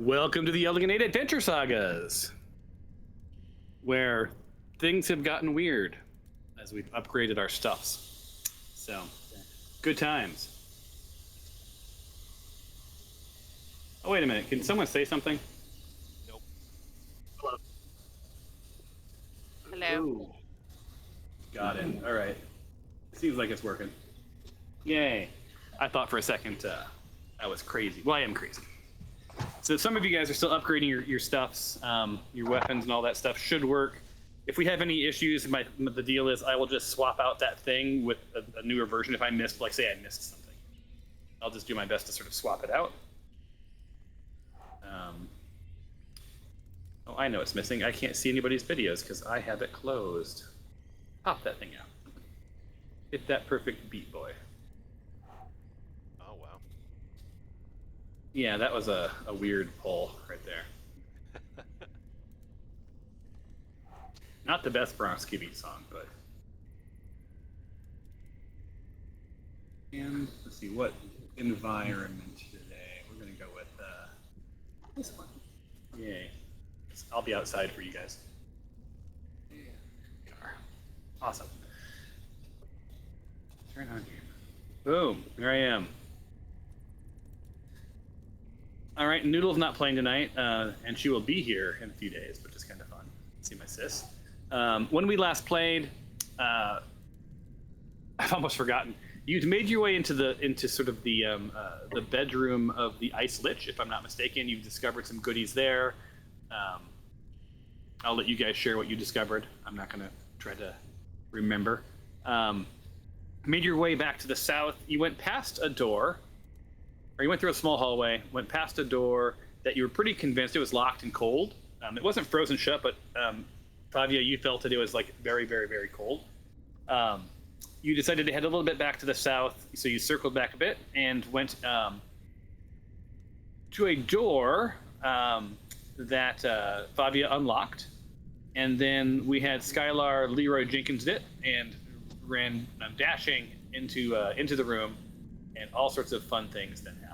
Welcome to the Elegant Eight Adventure Sagas, where things have gotten weird as we've upgraded our stuffs. So, good times. Oh, wait a minute. Can someone say something? Nope. Hello. Hello. Ooh. Got it. All right. Seems like it's working. Yay. I thought for a second I was crazy. Well, I am crazy. So some of you guys are still upgrading your stuffs, your weapons and all that stuff should work. If we have any issues, the deal is I will just swap out that thing with a newer version if I missed, like say I missed something. I'll just do my best to sort of swap it out. Oh, I know it's missing. I can't see anybody's videos because I have it closed. Pop that thing out. Hit that perfect beat, boy. Oh, wow. Yeah, that was a weird pull right there. Not the best Bronx Beat song, but... And let's see, what environment today? We're going to go with this one. Yay. I'll be outside for you guys. Yeah. Car. Awesome. Turn on here. Boom. There I am. All right, Noodle's not playing tonight, and she will be here in a few days, which is kind of fun. See my sis. When we last played, I've almost forgotten. You'd made your way into sort of the bedroom of the Ice Lich, if I'm not mistaken. You've discovered some goodies there. I'll let you guys share what you discovered. I'm not going to try to remember. Made your way back to the south. You went past a door, or you went through a small hallway, went past a door that you were pretty convinced it was locked and cold. It wasn't frozen shut, but Flavia, you felt it was like very, very, very cold. You decided to head a little bit back to the south, so you circled back a bit and went to a door that Flavia unlocked. And then we had Skylar Leroy Jenkins it and ran dashing into the room, and all sorts of fun things then happened.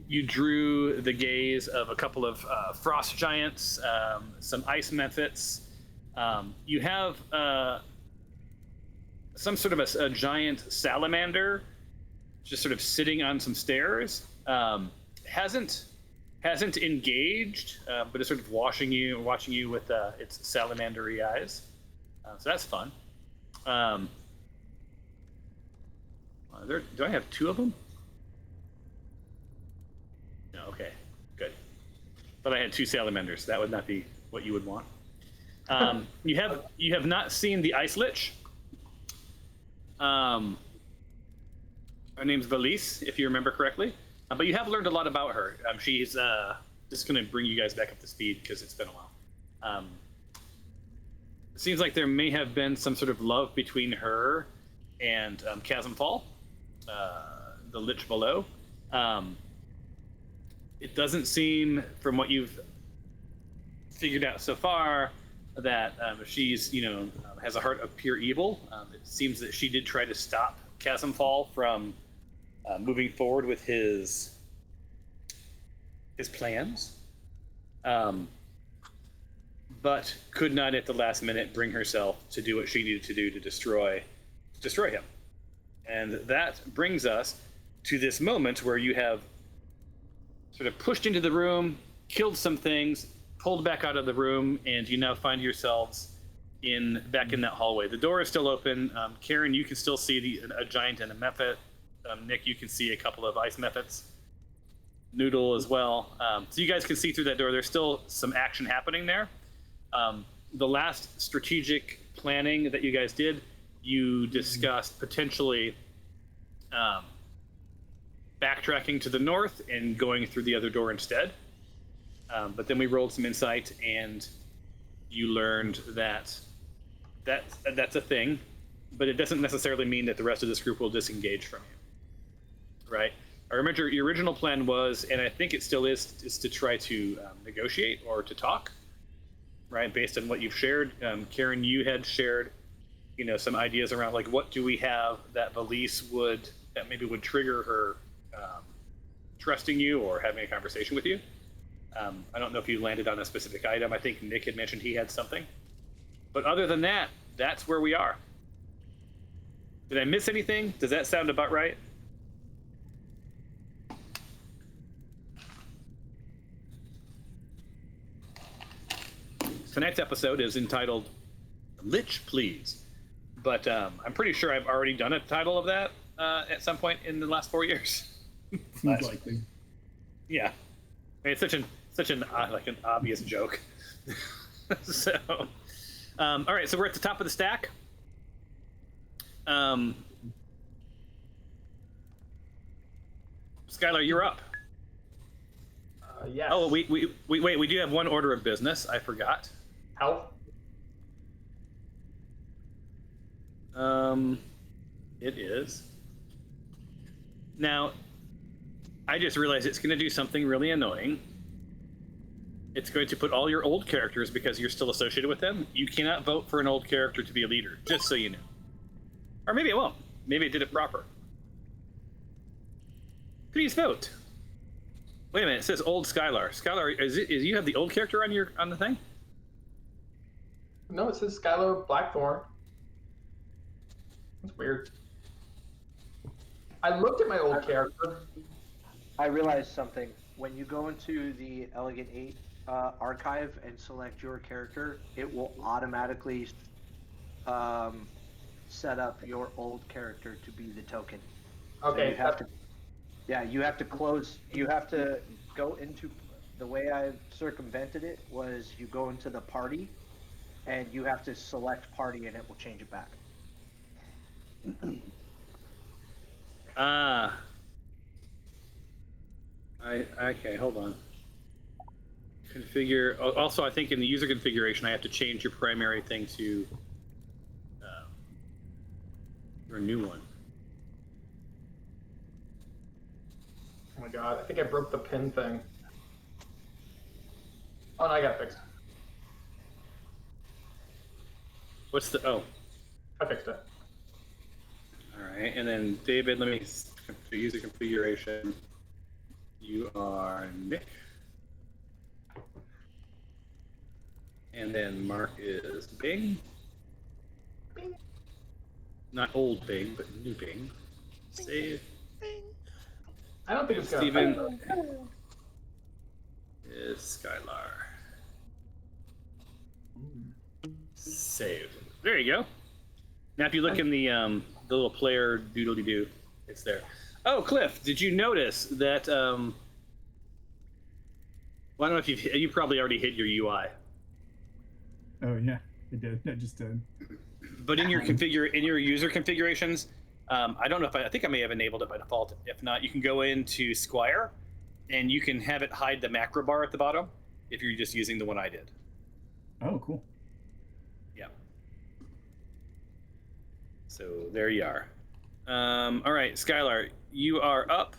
You drew the gaze of a couple of frost giants, some ice mephits. You have some sort of a giant salamander just sort of sitting on some stairs. Hasn't engaged, but is sort of watching you with its salamandery eyes. So that's fun. Do I have two of them? No, okay, good. But I had two salamanders. That would not be what you would want. You have not seen the Ice Lich. Her name's Valise, if you remember correctly. But you have learned a lot about her. She's just going to bring you guys back up to speed because it's been a while. It seems like there may have been some sort of love between her and Chasmfall, the Lich below. It doesn't seem, from what you've figured out so far, that she's, has a heart of pure evil. It seems that she did try to stop Chasmfall from moving forward with his plans, but could not at the last minute bring herself to do what she needed to do to destroy him. And that brings us to this moment where you have sort of pushed into the room, killed some things, pulled back out of the room, and you now find yourselves back in that hallway. The door is still open. Karen, you can still see a giant and a mephit. Nick, you can see a couple of ice mephits. Noodle as well. So you guys can see through that door. There's still some action happening there. The last strategic planning that you guys did, you discussed potentially backtracking to the north and going through the other door instead. But then we rolled some insight, and you learned that's a thing, but it doesn't necessarily mean that the rest of this group will disengage from you. Right? I remember your original plan was, and I think it still is to try to negotiate or to talk, right? Based on what you've shared. Karen, you had shared, some ideas around like what do we have that Valise that maybe would trigger her trusting you or having a conversation with you. I don't know if you landed on a specific item. I think Nick had mentioned he had something. But other than that, that's where we are. Did I miss anything? Does that sound about right? Tonight's episode is entitled Lich, Please. But I'm pretty sure I've already done a title of that at some point in the last 4 years. Seems likely. Yeah. I mean, it's such an like an obvious joke. So, all right, so we're at the top of the stack. Skylar, you're up. Yes. Oh, wait, we do have one order of business. I forgot. Health. It is. Now, I just realized it's going to do something really annoying. It's going to put all your old characters, because you're still associated with them. You cannot vote for an old character to be a leader, just so you know. Or maybe it won't. Maybe it did it proper. Please vote. Wait a minute. It says old Skylar. Skylar, is you have the old character on the thing? No, it says Skylar Blackthorn. That's weird. I looked at my old character. I realized something. When you go into the Elegant 8 archive and select your character, it will automatically set up your old character to be the token. Okay. So you have to close. You have to go into. The way I circumvented it was you go into the party, and you have to select party, and it will change it back. Okay, hold on. Configure. Also, I think in the user configuration, I have to change your primary thing to your new one. Oh my god, I think I broke the pin thing. Oh, no, I got it fixed. What's the? Oh, I fixed it. all right. And then David, let me user configuration. You are Nick. And then Mark is Bing. Bing. Not old Bing, but new Bing. Save. I don't think it's gonna. Steven is Skylar. Save. There you go. Now, if you look in the little player doodly-doo, it's there. Oh, Cliff, did you notice that? Well, I don't know if you probably already hit your UI. Oh yeah, I did. I just did. But in your user configurations, I don't know if I think I may have enabled it by default. If not, you can go into Squire, and you can have it hide the macro bar at the bottom if you're just using the one I did. Oh, cool. Yeah. So there you are. All right, Skylar, you are up.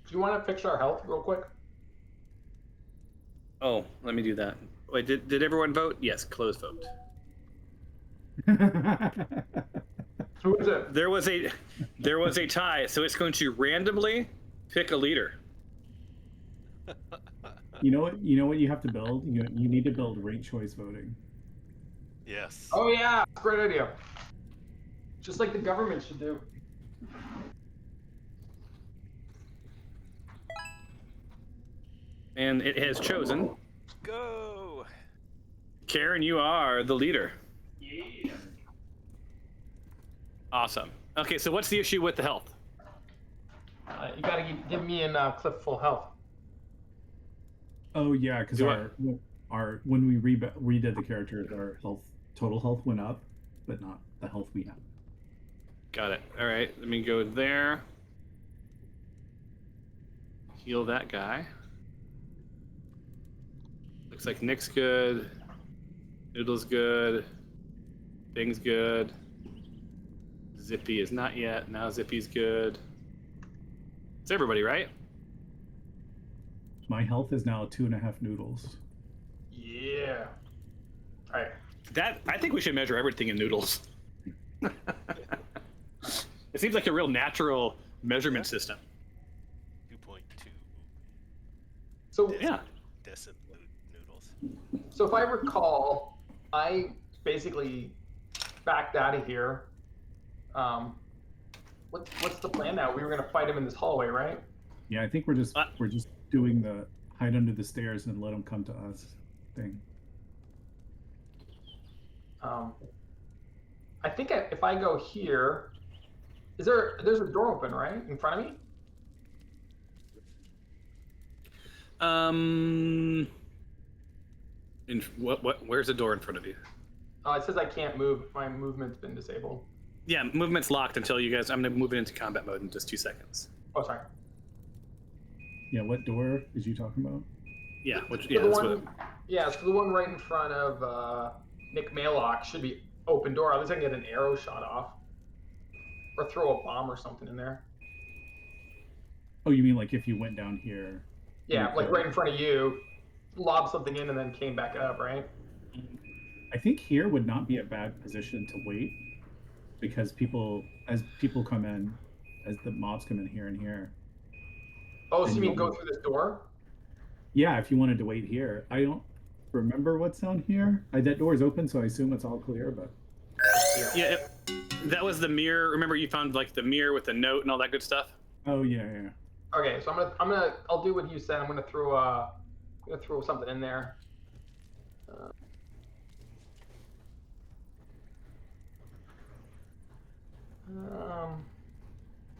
Do you want to fix our health real quick? Oh, let me do that. Wait, did everyone vote? Yes, close vote. Who is it? There was a tie, so it's going to randomly pick a leader. You know what you have to build? You need to build ranked choice voting. Yes. Oh yeah, great idea. Just like the government should do. And it has chosen. Go. Karen, you are the leader. Yeah. Awesome. Okay, so what's the issue with the health? You gotta give me and Cliff full health. Oh yeah, because Do our when we redid the characters, our total health went up, but not the health we have. Got it. All right, let me go there. Heal that guy. Looks like Nick's good. Noodle's good. Bing's good. Zippy is not yet. Now Zippy's good. It's everybody, right? My health is now 2.5 noodles. Yeah. All right. That I think we should measure everything in noodles. It seems like a real natural measurement system. 2.2. So Yeah. decent noodles. So if I recall, I basically backed out of here. What's the plan now? We were gonna fight him in this hallway, right? Yeah, I think we're just doing the hide under the stairs and let them come to us thing. I think if I go here, there's a door open, right, in front of me? Where's the door in front of you? Oh, it says I can't move. My movement's been disabled. Yeah, movement's locked until you guys. I'm gonna move it into combat mode in just 2 seconds. Oh, sorry. Yeah, what door is you talking about? Yeah, So the one right in front of Nick Maylock should be open door. At least I can get an arrow shot off, or throw a bomb or something in there. Oh, you mean like if you went down here? Yeah, like right in front of you, lob something in and then came back up, right? I think here would not be a bad position to wait, because as people come in, as the mobs come in here and here. Oh, so you mean go through this door? Yeah, if you wanted to wait here. I don't remember what's down here. That door is open, so I assume it's all clear, but... Yeah, that was the mirror. Remember you found like the mirror with the note and all that good stuff? Oh, yeah. Okay, so I'll do what you said. I'm gonna throw something in there.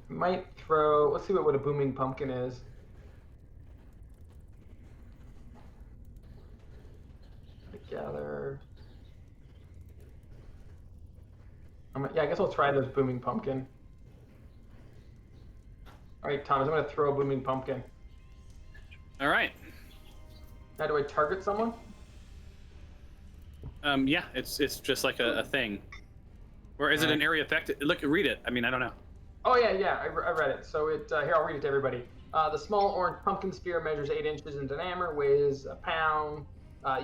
Might throw. Let's see what a booming pumpkin is. Gather. Yeah, I guess I'll try this booming pumpkin. All right, Thomas, I'm gonna throw a booming pumpkin. All right. Now, do I target someone? Yeah, it's just like a thing. Or is it an area effect? Look, read it. I mean, I don't know. Oh yeah, I read it. So here, I'll read it to everybody. The small orange pumpkin spear measures 8 inches in diameter, weighs a pound.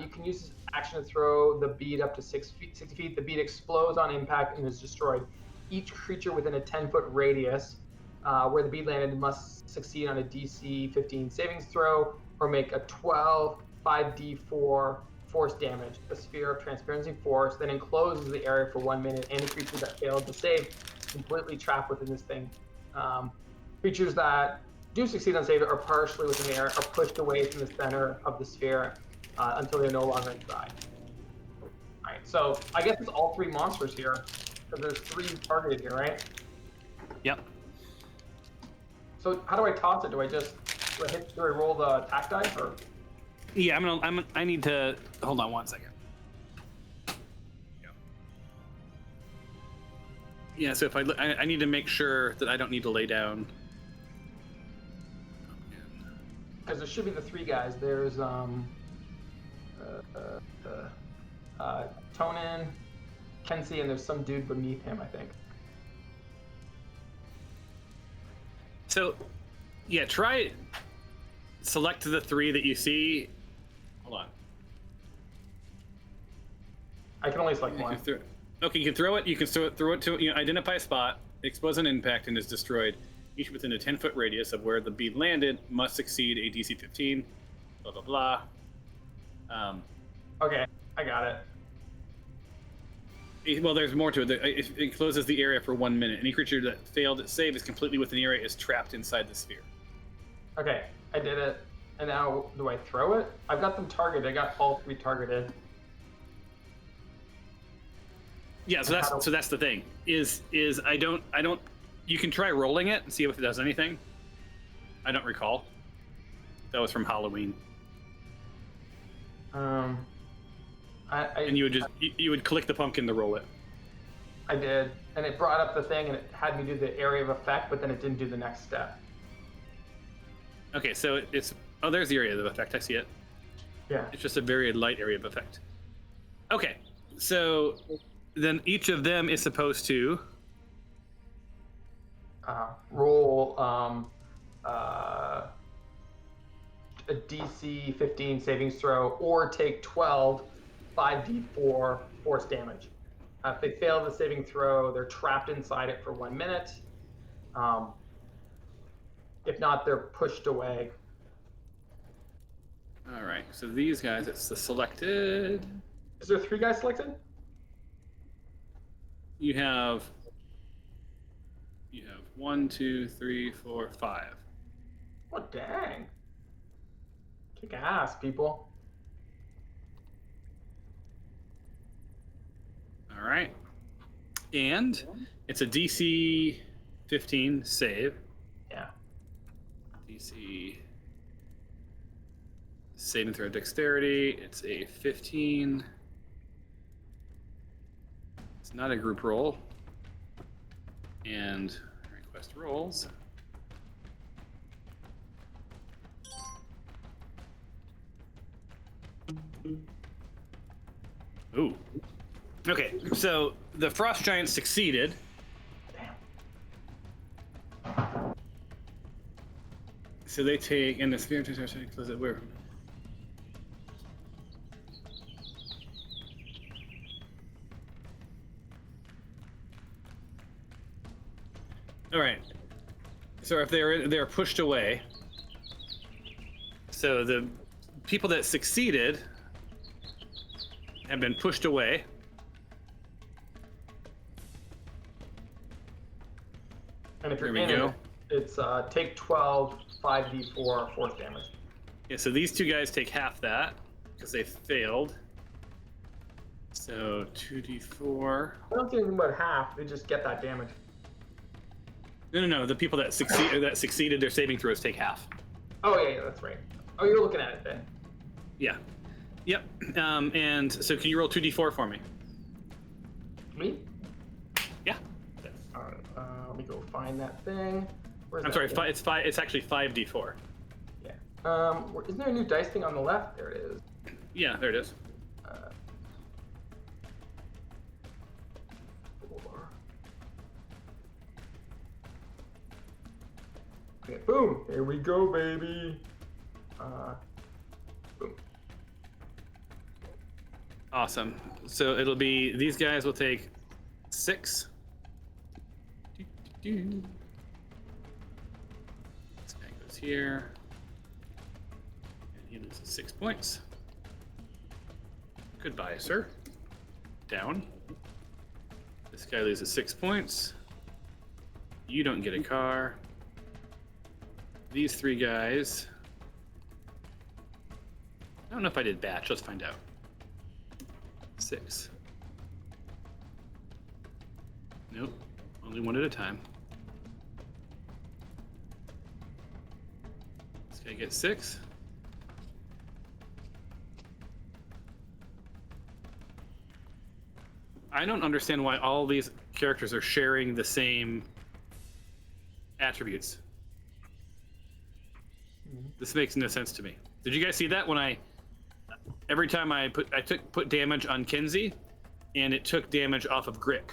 You can use this action to throw the bead up to 60 feet. The bead explodes on impact and is destroyed. Each creature within a 10-foot radius where the bead landed must succeed on a DC 15 savings throw or make a 12 5d4 force damage. A sphere of transparency force then encloses the area for 1 minute. Any creature that failed to save completely trapped within this thing. Creatures that do succeed on save are partially within the area are pushed away from the center of the sphere until they're no longer inside. All right, so I guess it's all 3 monsters here, because there's 3 targeted here, right? Yep. So how do I toss it? Do I roll the attack dice or? Yeah, I need to hold on 1 second. Yeah, so if I need to make sure that I don't need to lay down. Because there should be the 3 guys. There's Tonin, Kenzie, and there's some dude beneath him, I think. So, yeah, try select the 3 that you see. Hold on. I can only select one. Okay, you can throw it. You can throw it to identify a spot, expose an impact, and is destroyed. Each within a 10-foot radius of where the bead landed must succeed a DC 15. Blah blah blah. Okay, I got it. Well, there's more to it. It encloses the area for 1 minute. Any creature that failed its save is completely within the area is trapped inside the sphere. Okay, I did it. And now, do I throw it? I've got them targeted. I got all 3 targeted. Yeah, so that's the thing. Is I don't. You can try rolling it and see if it does anything. I don't recall. That was from Halloween. And you would click the pumpkin to roll it. I did, and it brought up the thing, and it had me do the area of effect, but then it didn't do the next step. Okay, so it's there's the area of effect. I see it. Yeah. It's just a very light area of effect. Okay, so then each of them is supposed to roll a DC 15 savings throw or take 12 5d4 force damage. If they fail the saving throw, they're trapped inside it for 1 minute. If not, they're pushed away. All right, so these guys, it's the selected. Is there 3 guys selected? You have 1, 2, 3, 4, 5. Oh, dang. Kick ass, people. All right, and it's a DC 15 save. Yeah. DC saving throw dexterity. It's a 15. It's not a group roll. And request rolls. Ooh. Okay, so the frost giant succeeded. Damn. So they take, and the spirit close it where? All right. So if they're pushed away, so the people that succeeded have been pushed away. And if you're There we in go. it, it's take 12, 5d4 force damage. Yeah, so these two guys take half that because they failed. So 2d4. I don't do anything about half. They just get that damage. No. The people that succeeded their saving throws take half. Oh, yeah, that's right. Oh, you're looking at it then. Yeah. Yep. And so can you roll 2d4 for me? Me? Yeah. All right, let me go find that thing. Where's I'm that sorry. thing? It's actually 5d4. Yeah. Isn't there a new dice thing on the left? There it is. Yeah, there it is. 4. Okay, boom. Here we go, baby. Boom. Awesome. So it'll be these guys will take 6. This guy goes here, and he loses 6 points. Goodbye, sir. Down. This guy loses 6 points. You don't get a car. These 3 guys. I don't know if I did batch. Let's find out. 6. Nope. Only one at a time. This guy gets 6. I don't understand why all these characters are sharing the same attributes. This makes no sense to me. Did you guys see that when every time I put damage on Kinsey, and it took damage off of Grick?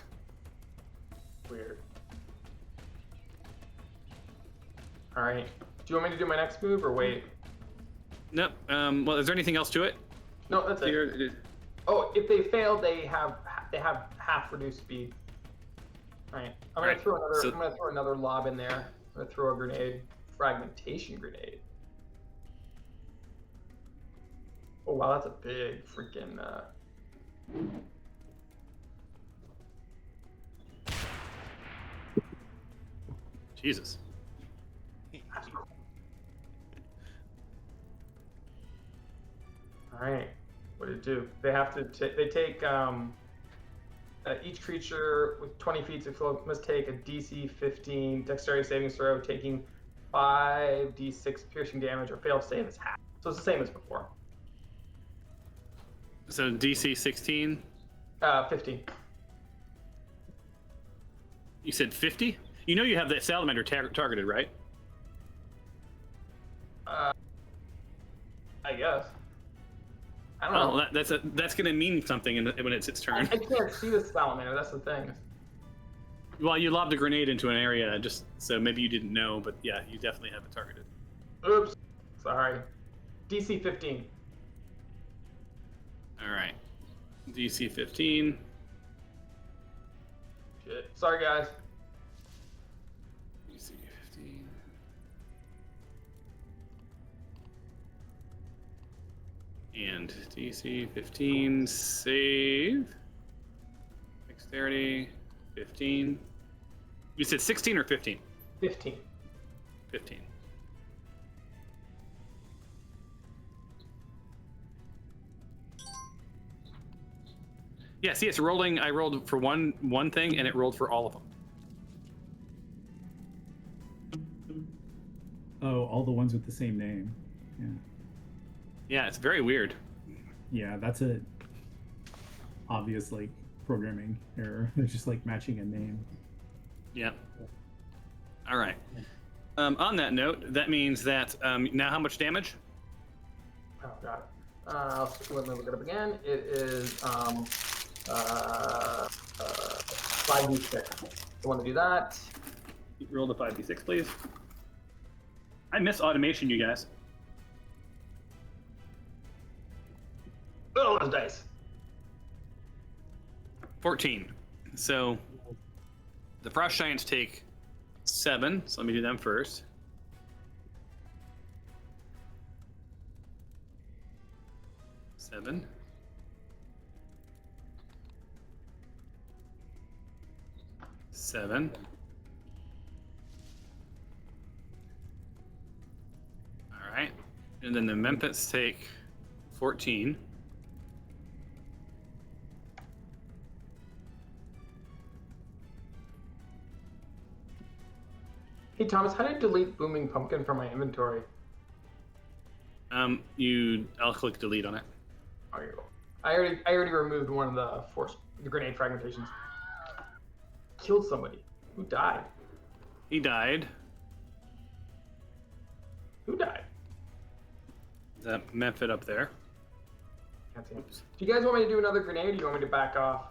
Weird. All right. Do you want me to do my next move or wait? Nope. Well, is there anything else to it? No, that's it. Here, Oh, if they fail, they have half reduced speed. All right. I'm Right, so- gonna throw another lob in there. I'm gonna throw a grenade, fragmentation grenade. Oh wow, that's a big freaking. Jesus. All right. What did it do? They have to. They take. Each creature with 20 feet of flow must take a DC 15 dexterity saving throw, taking 5d6 piercing damage, or failed save is half. So it's the same as before. So DC 16. 15. You said 50? You know you have that salamander targeted, right? I guess. I don't know. Oh, that's going to mean something when it's its turn. I can't see the salamander. That's the thing. Well, you lobbed a grenade into an area, just so maybe you didn't know, but yeah, you definitely have it targeted. Oops. Sorry. DC 15. All right. DC 15. Shit. Sorry, guys. DC 15. And DC 15, save. Dexterity 15. You said 16 or 15? 15. 15. Yeah, see, it's rolling. I rolled for one thing, and it rolled for all of them. Oh, all the ones with the same name. Yeah. Yeah, it's very weird. Yeah, that's a obvious like programming error. They're just like matching a name. Yeah. All right. On that note, that means that now how much damage? Oh, got it. Let me look it up again. It is 5d6. You want to do that? Roll the 5d6, please. I miss automation, you guys. Oh, those dice. 14. So the frost giants take 7. So let me do them first. Seven. Seven. All right. And then the Memphis take 14. Hey Thomas, how do I delete Booming Pumpkin from my inventory? I'll click delete on it. Oh, you go. I already removed one of the grenade fragmentations. Killed somebody. Who died? He died. Who died? That Memphis up there. Can't see him. Oops. Do you guys want me to do another grenade, or do you want me to back off?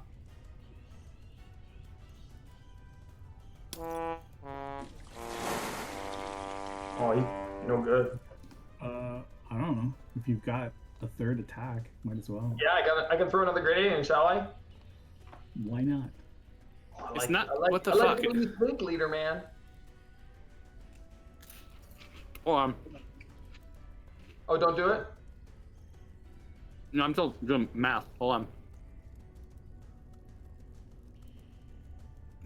Oh, he's no good. I don't know. If you've got a third attack, might as well. Yeah, I can throw another grenade in, shall I? Why not? Oh, It's not- what the I fuck? like the way you think, leader man. Hold on. Oh, don't do it. No, I'm still doing math. Hold on.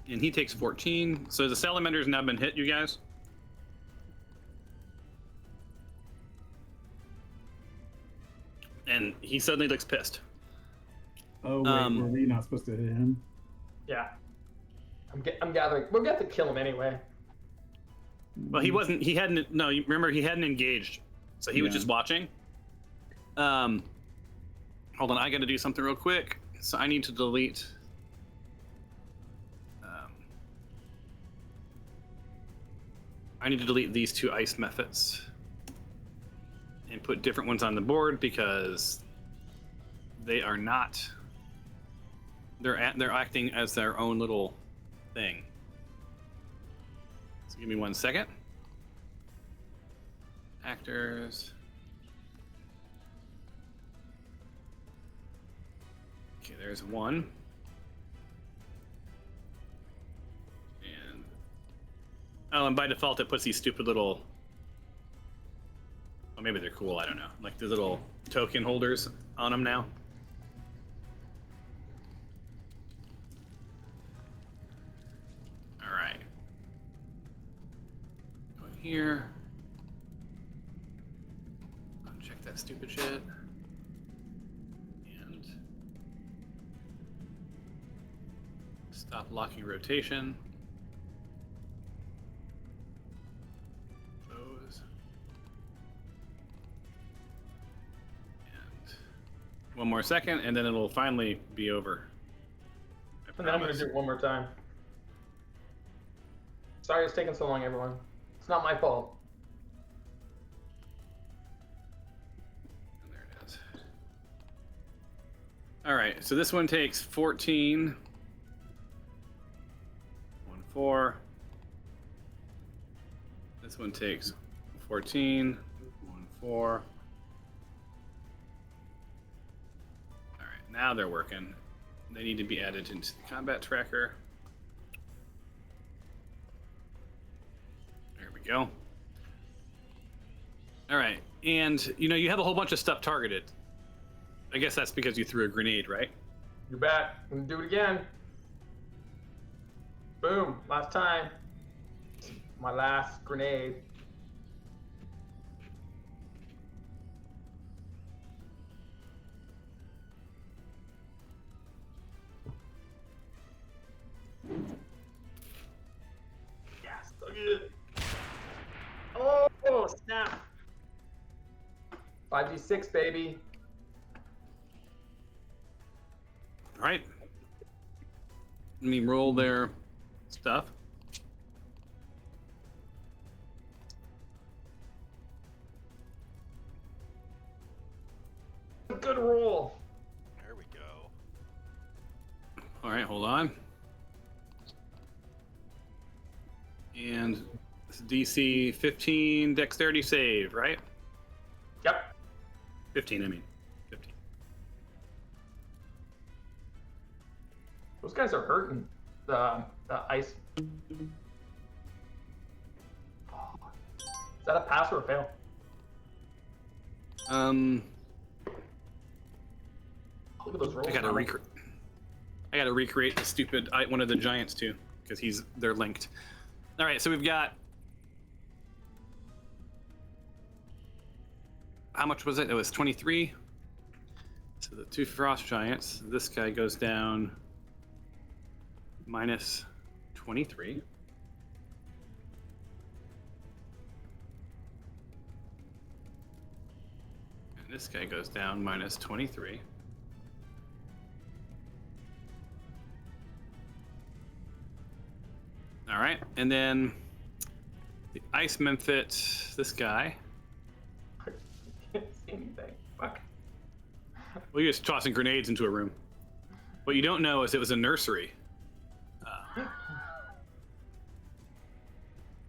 And he takes 14. So the salamander's now been hit, you guys. And he suddenly looks pissed. Oh, wait, were we not supposed to hit him? Yeah. I'm gathering. We'll get to kill him anyway. Well, he wasn't. He hadn't. No, remember he hadn't engaged, so he was Yeah. just watching. Hold on, I got to do something real quick. So I need to delete. I need to delete these two ice methods and put different ones on the board because they are not. They're acting as their own little thing. So give me 1 second. Actors. Okay, there's one. And and by default it puts these stupid little. Well, maybe they're cool. I don't know. Like the little token holders on them now. All right. Going here. Check that stupid shit. And stop locking rotation. Close. And one more second, and then it'll finally be over. And then I'm going to do it one more time. Sorry it's taking so long, everyone. It's not my fault. And there it is. All right, so this one takes 14. 1, 4. This one takes 14. 1, 4. All right, now they're working. They need to be added into the combat tracker. There we go. All right, and you have a whole bunch of stuff targeted. I guess that's because you threw a grenade, right? You bet. I'm gonna do it again. Boom. Last time. My last grenade. Yes, look at it. Oh, snap. 5d6, baby. All right. Let me roll their stuff. Good roll. There we go. All right, hold on. And it's DC 15 dexterity save, right? Yep. 15, I mean. 15. Those guys are hurting. The ice. Oh. Is that a pass or a fail? Look at those rolls. I gotta recreate the stupid one of the giants too, because they're linked. All right, so we've got. How much was it? It was 23. So the 2 frost giants. This guy goes down minus 23. And this guy goes down minus 23. All right, and then the ice memphit, this guy. I can't see anything. Fuck. Well, you're just tossing grenades into a room. What you don't know is it was a nursery.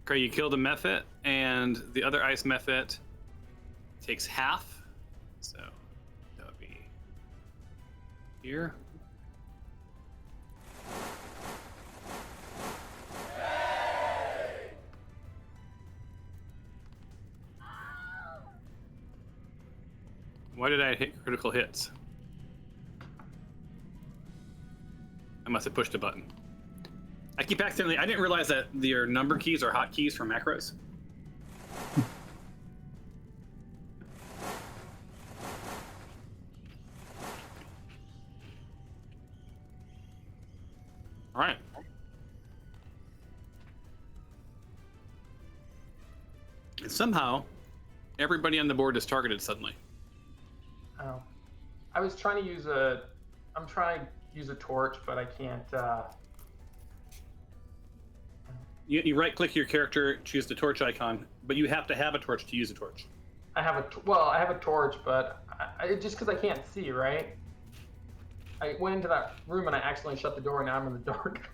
Okay, you killed a mephit, and the other ice mephit takes half. So that would be here. Why did I hit critical hits? I must have pushed a button. I keep accidentally. I didn't realize that your number keys are hotkeys for macros. All right. And somehow, everybody on the board is targeted suddenly. Oh. I was trying to use I'm trying to use a torch, but I can't. You right-click your character, choose the torch icon, but you have to have a torch to use a torch. I have a torch, but just because I can't see, right? I went into that room and I accidentally shut the door, and now I'm in the dark.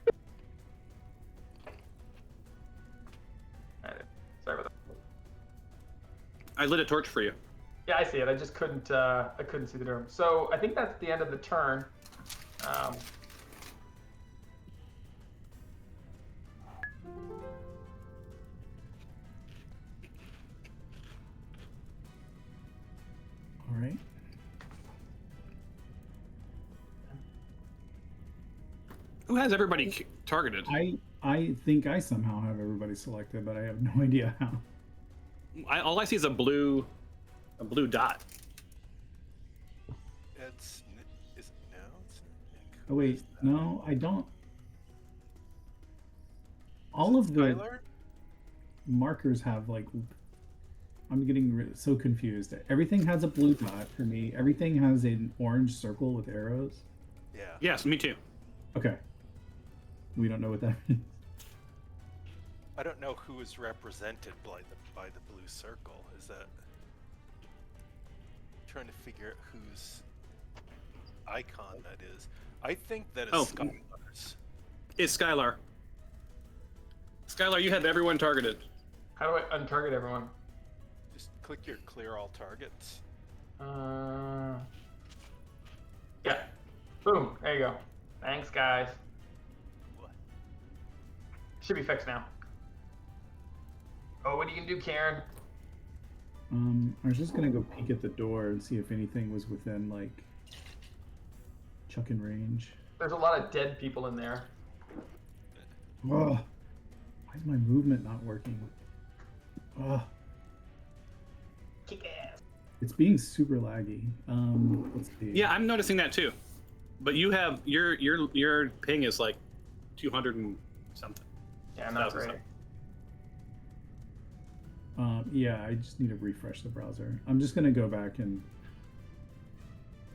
Sorry about that. I lit a torch for you. Yeah, I see it. I just couldn't. I couldn't see the room. So I think that's the end of the turn. All right. Who has everybody targeted? I think I somehow have everybody selected, but I have no idea how. All I see is a blue dot. It's Oh wait, no, I don't. All of the Skylar? markers have like. I'm getting so confused. Everything has a blue dot for me. Everything has an orange circle with arrows. Yeah. Yes, me too. Okay. We don't know what that means. I don't know who is represented by the blue circle. Is that trying to figure out whose icon that is? I think that is Skylar's. It's Skylar. Skylar, you have everyone targeted. How do I untarget everyone? Just click your clear all targets. Yeah. Boom. There you go. Thanks, guys. What? Should be fixed now. Oh, what are you gonna do, Karen? I was just gonna go peek at the door and see if anything was within like chuck in range. There's a lot of dead people in there. Oh, why is my movement not working? Oh, Kick ass. it's being super laggy. Let's see. Yeah, I'm noticing that too. But you have your ping is like 200 and something. Yeah, not 1,000 great. something. Yeah, I just need to refresh the browser. I'm just gonna go back and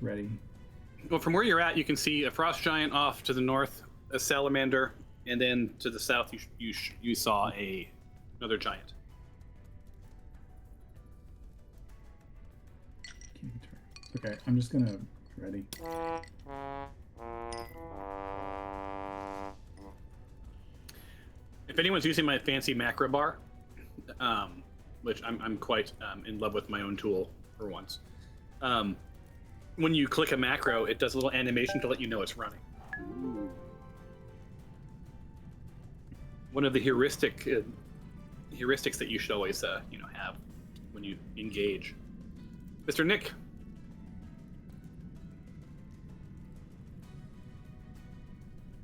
ready. Well, from where you're at, you can see a frost giant off to the north, a salamander, and then to the south, you saw another giant. Okay, I'm just gonna ready. If anyone's using my fancy macro bar, which I'm quite in love with my own tool for once, when you click a macro, it does a little animation to let you know it's running. One of the heuristics that you should always have when you engage. Mr. Nick.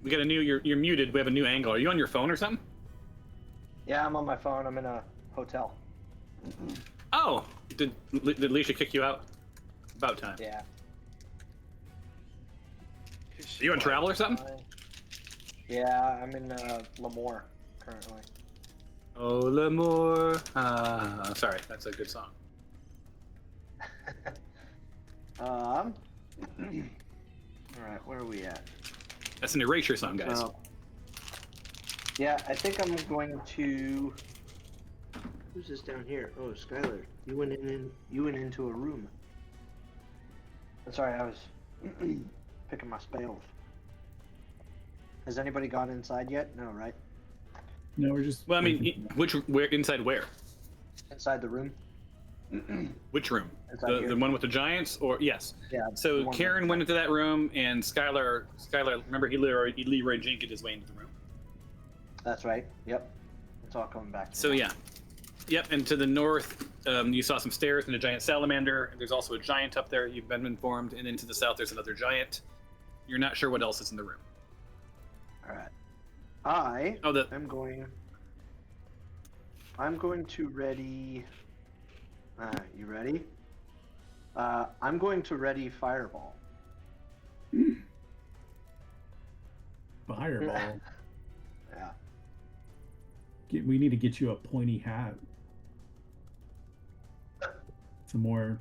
We got a new. You're muted. We have a new angle. Are you on your phone or something? Yeah, I'm on my phone. I'm in a hotel. Oh, did Alicia kick you out? About time. Yeah. Are you on travel or something? Yeah, I'm in Lemoore currently. Oh, l'amour. Sorry, that's a good song. All right, where are we at? That's an Erasure song, guys. Yeah, I think I'm going to. Who's this down here? Oh, Skylar. You went into a room. I'm sorry, I was picking my spells. Has anybody gone inside yet? No, right? No, we're just. Well, I mean, where inside where? Inside the room. Which room? Inside The one with the giants, or yes? Yeah. So the one Karen with- went into that room, and Skylar, remember Leroy Jenkins is way into the room. That's right. Yep. It's all coming back. So yeah, yep. And to the north, you saw some stairs and a giant salamander. There's also a giant up there. You've been informed. And then to the south, there's another giant. You're not sure what else is in the room. All right. Oh, I'm going to ready. You ready? I'm going to ready Fireball. Fireball. Yeah. We need to get you a pointy hat. It's a more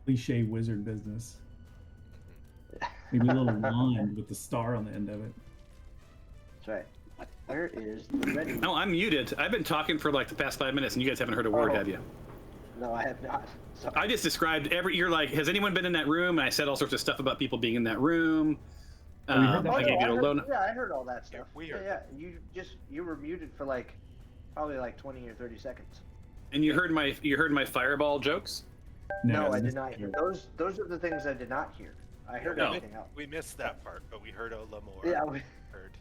cliche wizard business. Maybe a little wand with the star on the end of it. That's right. Where is the ready? No, I'm muted. I've been talking for like the past 5 minutes, and you guys haven't heard a word, Oh. have you? No, I have not. Sorry. I just described you're like, has anyone been in that room? And I said all sorts of stuff about people being in that room. we heard that. I gave you a low. Yeah, I heard all that stuff. we heard Yeah. You were muted for probably 20 or 30 seconds. And you heard my fireball jokes. No, I did not hear. Those are the things I did not hear. I heard No. everything else. We missed that part, but we heard Lamore. Yeah. Heard.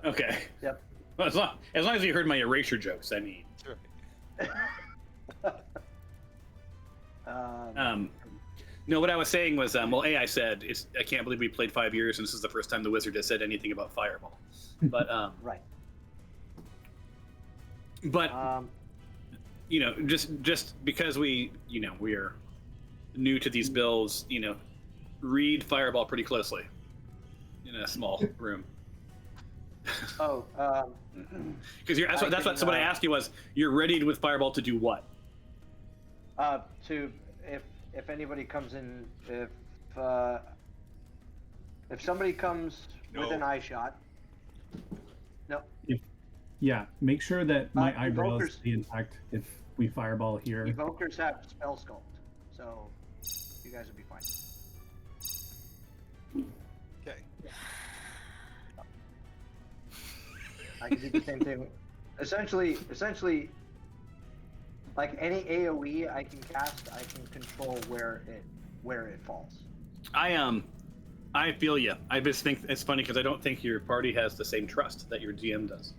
Okay. Yep. Well, as long as you heard my erasure jokes, I mean. That's right. No, what I was saying was, I said I can't believe we played 5 years, and this is the first time the wizard has said anything about fireball. But Right. just because we are new to these builds, read fireball pretty closely in a small room. Oh. Because that's what I asked you was, you're ready with fireball to do what? If anybody comes in, if somebody comes with an eye shot. No. Yeah, make sure that my eyebrows evokers- stay intact if we fireball here. Evokers have spell sculpt, so you guys will be fine. Okay. I can do the same thing. Essentially, like any AOE I can cast, I can control where it falls. I feel you. I just think it's funny because I don't think your party has the same trust that your GM does.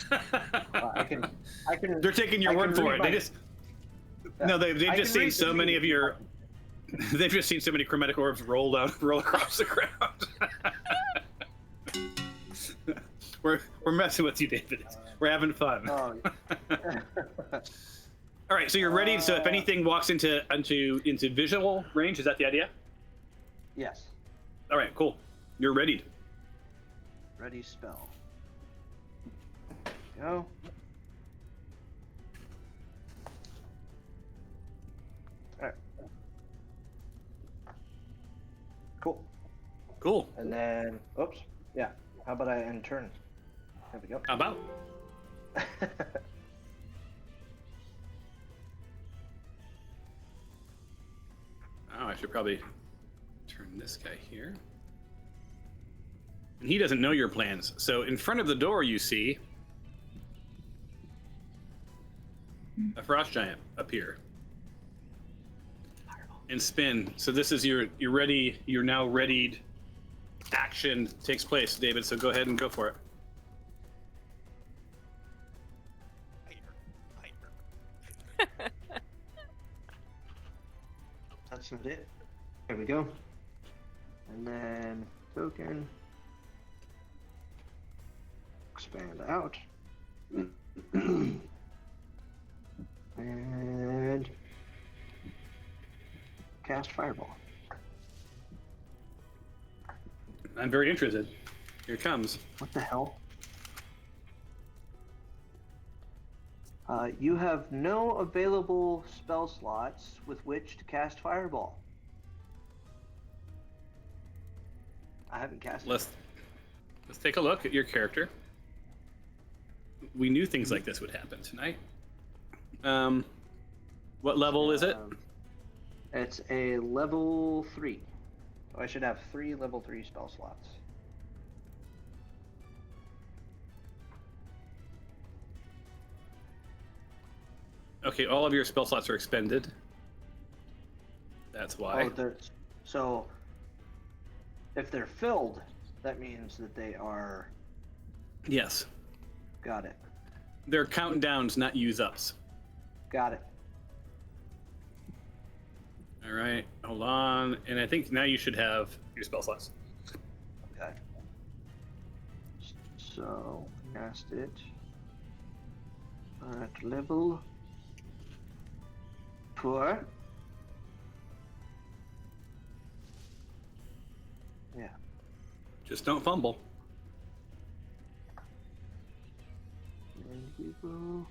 I can. They're taking your I word can for read it. my- They've I just seen can so read many the of your. They've just seen so many chromatic orbs roll across the ground. we're messing with you, David. We're having fun. Oh, All right, so you're ready. So if anything walks into visual range, is that the idea? yes. All right, cool. You're ready. Ready spell. Go. Alright. Cool. Cool. And then, oops. Yeah. How about I end turn? There we go. How about? Oh, I should probably turn this guy here. And he doesn't know your plans. So in front of the door, you see a frost giant appear and spin. So this is you're ready. You're now readied. Action takes place, David. So go ahead and go for it. That's not it. There we go. And then token. Expand out. And cast fireball. I'm very interested. Here it comes. What the hell? You have no available spell slots with which to cast fireball. I haven't cast it. Let's take a look at your character. We knew things like this would happen tonight. What level is it? It's a level 3. So I should have 3 level 3 spell slots. Okay, all of your spell slots are expended. That's why. Oh, so if they're filled, that means that they are. Yes. Got it. They're countdowns, not use-ups. Got it. All right, hold on. And I think now you should have your spell slots. Okay. So cast it at level 4. Yeah. Just don't fumble. And we go.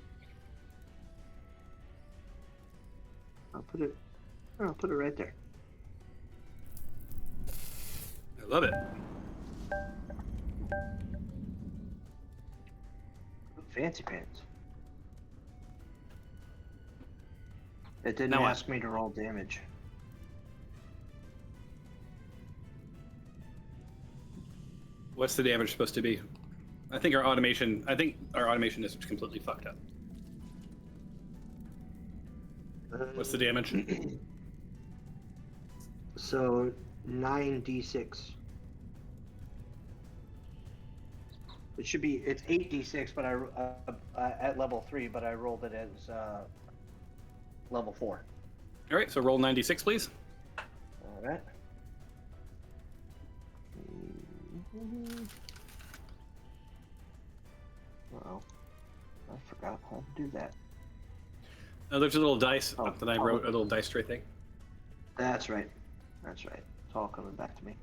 I'll put it right there. I love it. Fancy pants. It didn't Now what? ask me to roll damage. What's the damage supposed to be? I think our automation is completely fucked up. What's the damage? So 9d6. It should be. It's 8d6, but at level 3, but I rolled it as level 4. All right, so roll 96, please. All right. Uh-oh. I forgot how to do that. Oh, there's a little dice Oh, that I wrote, a little dice tray thing. That's right. That's right. It's all coming back to me.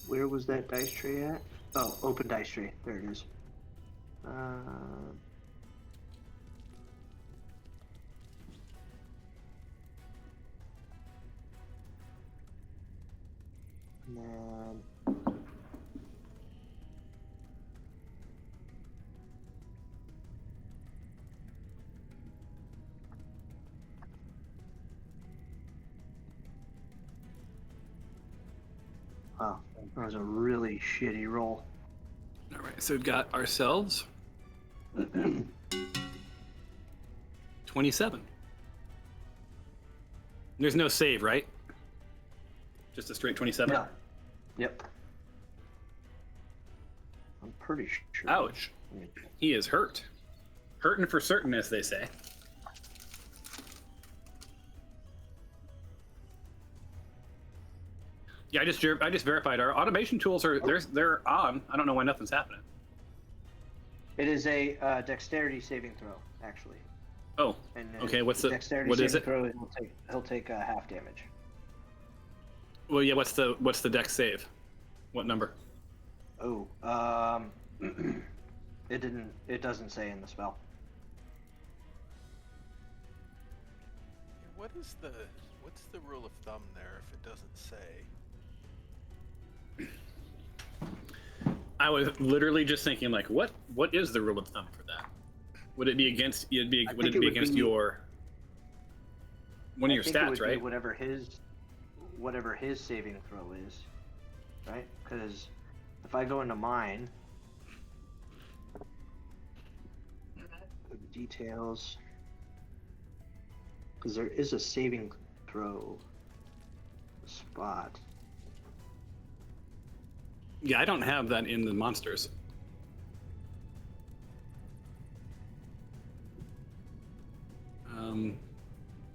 Where was that dice tray at? Oh, open dice tray. There it is. And then wow, that was a really shitty roll. All right, so we've got ourselves 27. There's no save, right? Just a straight 27? No. Yep. I'm pretty sure. Ouch. He is hurt. Hurting for certain, as they say. Yeah, I just verified our automation tools are they're on. I don't know why nothing's happening. It is a dexterity saving throw, actually. Oh, And okay. What's the dexterity what saving is it? throw? He'll take half damage. Well, yeah. What's the dex save? What number? Oh, it doesn't say in the spell. What's the rule of thumb there if it doesn't say? I was literally just thinking, like, what is the rule of thumb for that? Would it be against? Would it be against your one of your stats, it would right? be whatever his saving throw is, right? Because if I go into mine, the details, because there is a saving throw spot. Yeah, I don't have that in the monsters.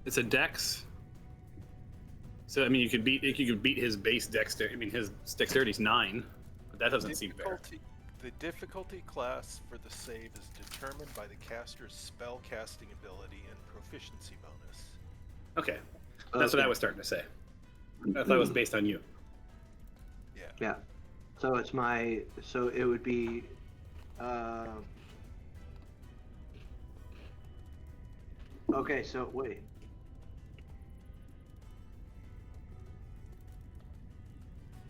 It's a dex. So I mean, you could beat his base dexterity. I mean, his dexterity's 9, but that doesn't seem fair. The difficulty class for the save is determined by the caster's spell casting ability and proficiency bonus. Okay, that's what I was starting to say. I thought it was based on you. Yeah. Yeah. So it's so it would be okay, so wait.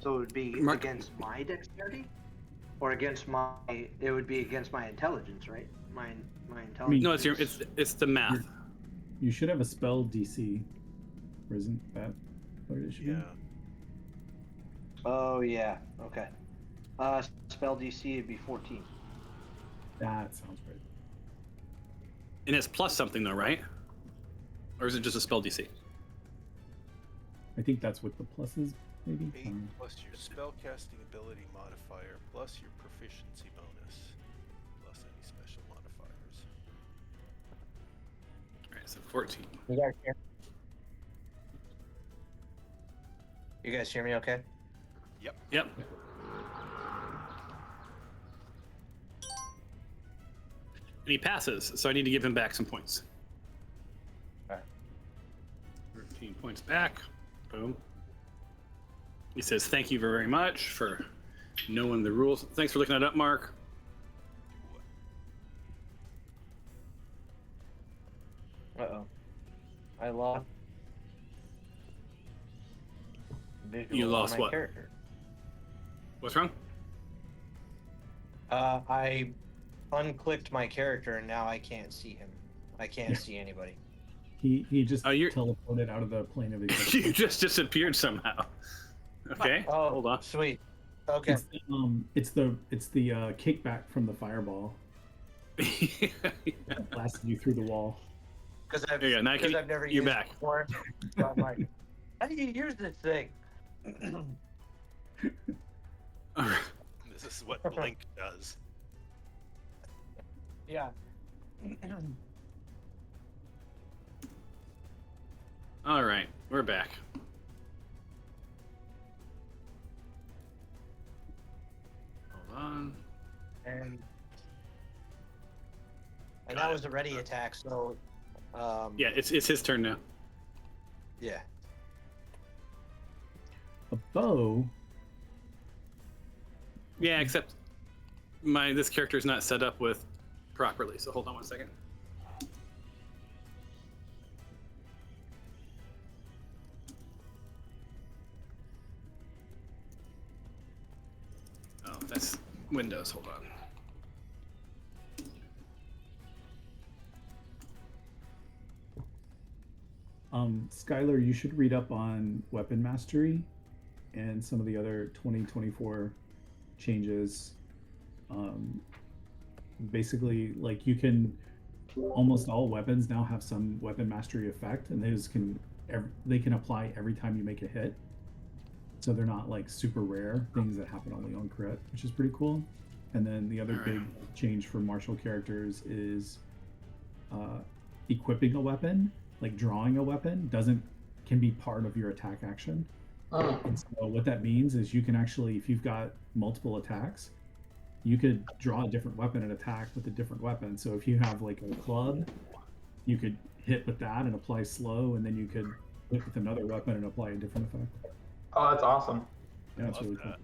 So it would be against my dexterity? Or against it would be against my intelligence, right? My intelligence. No, it's the math. You should have a spell DC. Or isn't that what it should be? Yeah. Oh yeah, okay. Spell DC would be 14. That sounds right. And it's plus something though, right? Or is it just a spell DC? I think that's what the plus is, maybe. 8 plus your spell casting ability modifier plus your proficiency bonus plus any special modifiers. Alright, so 14. You guys hear me okay? Yep. And he passes, so I need to give him back some points. Alright. 13 points back. Boom. He says, thank you very much for knowing the rules. Thanks for looking that up, Mark. Uh-oh. I lost. You lost what? Character. What's wrong? I unclicked my character and now I can't see him. I can't see anybody. He just you're- teleported out of the plane of existence. You just disappeared somehow. Okay, Oh, hold on. Sweet. Okay. It's the kickback from the fireball that blasted you through the wall. Because I've, There you go, now I've never you're used back. it before. So I'm like, how do you use this thing? This is what Blink does. Yeah. All right, we're back. Hold on. And that was a ready attack, so Yeah, it's his turn now. yeah. A bow. Yeah, except this character is not set up with properly. So hold on one second. Oh, that's Windows. Hold on. Skylar, you should read up on weapon mastery and some of the other 2024 changes. Basically, like you can almost all weapons now have some weapon mastery effect, and they can apply every time you make a hit. So they're not like super rare things that happen only on crit, which is pretty cool. And then the other big change for martial characters is equipping a weapon, like drawing a weapon, can be part of your attack action. Oh. And so what that means is you can actually, if you've got multiple attacks, you could draw a different weapon and attack with a different weapon. So if you have like a club, you could hit with that and apply slow, and then you could hit with another weapon and apply a different effect. Oh, that's awesome. Yeah, it's Love really cool. that.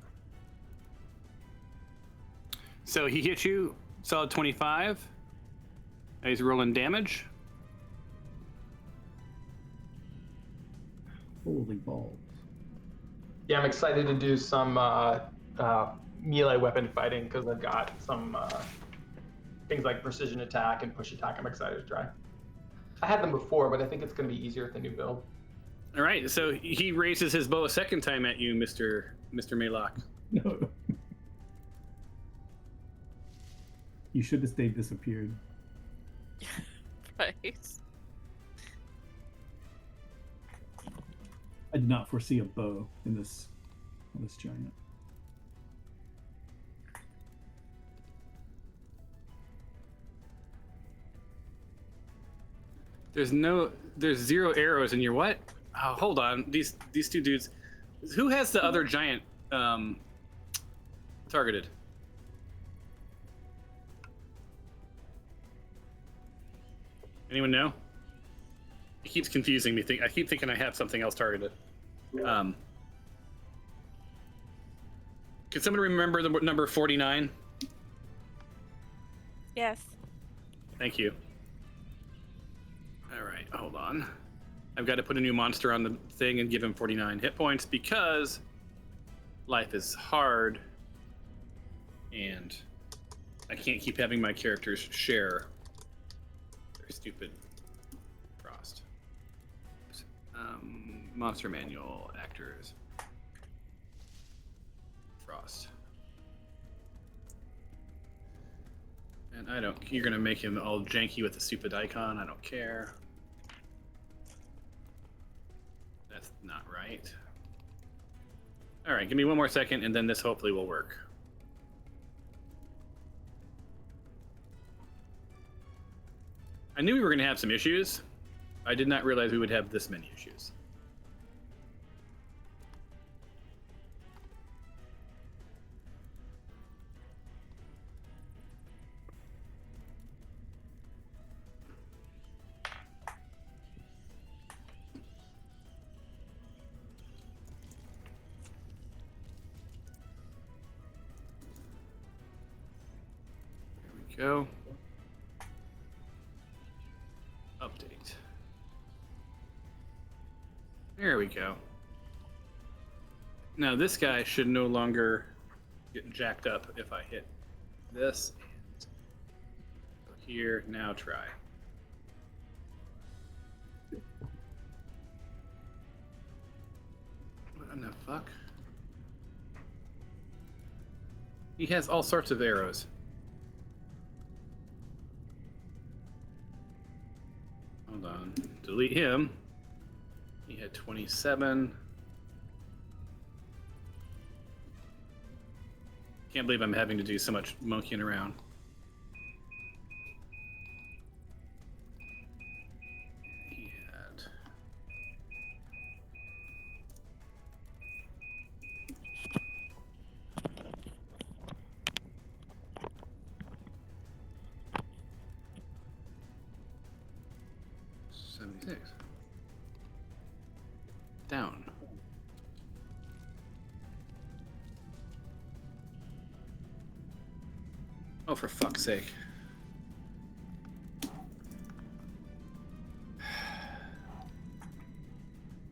So he hit you, solid 25. He's rolling damage. Holy balls. Yeah, I'm excited to do some melee weapon fighting because I've got some things like precision attack and push attack. I'm excited to try. I had them before, but I think it's going to be easier with the new build. All right, so he raises his bow a second time at you, Mr. Maylock. No. You should have stayed disappeared. Right. I did not foresee a bow in this giant. There's 0 arrows in your what? Oh, hold on. These two dudes. Who has the other giant targeted? Anyone know? It keeps confusing me. I keep thinking I have something else targeted. Can someone remember the number 49? Yes. Thank you. All right, hold on. I've got to put a new monster on the thing and give him 49 hit points because life is hard and I can't keep having my characters share their stupid Frost. Monster manual, actors. Frost. And you're gonna make him all janky with a stupid icon, I don't care. That's not right. All right, give me one more second and then this hopefully will work. I knew we were gonna have some issues. I did not realize we would have this many issues. Go. Update. There we go. Now this guy should no longer get jacked up if I hit this. Go here, now try. What in the fuck? He has all sorts of arrows. Hold on. Delete him. He had 27. Can't believe I'm having to do so much monkeying around. He had... Down. Oh, for fuck's sake.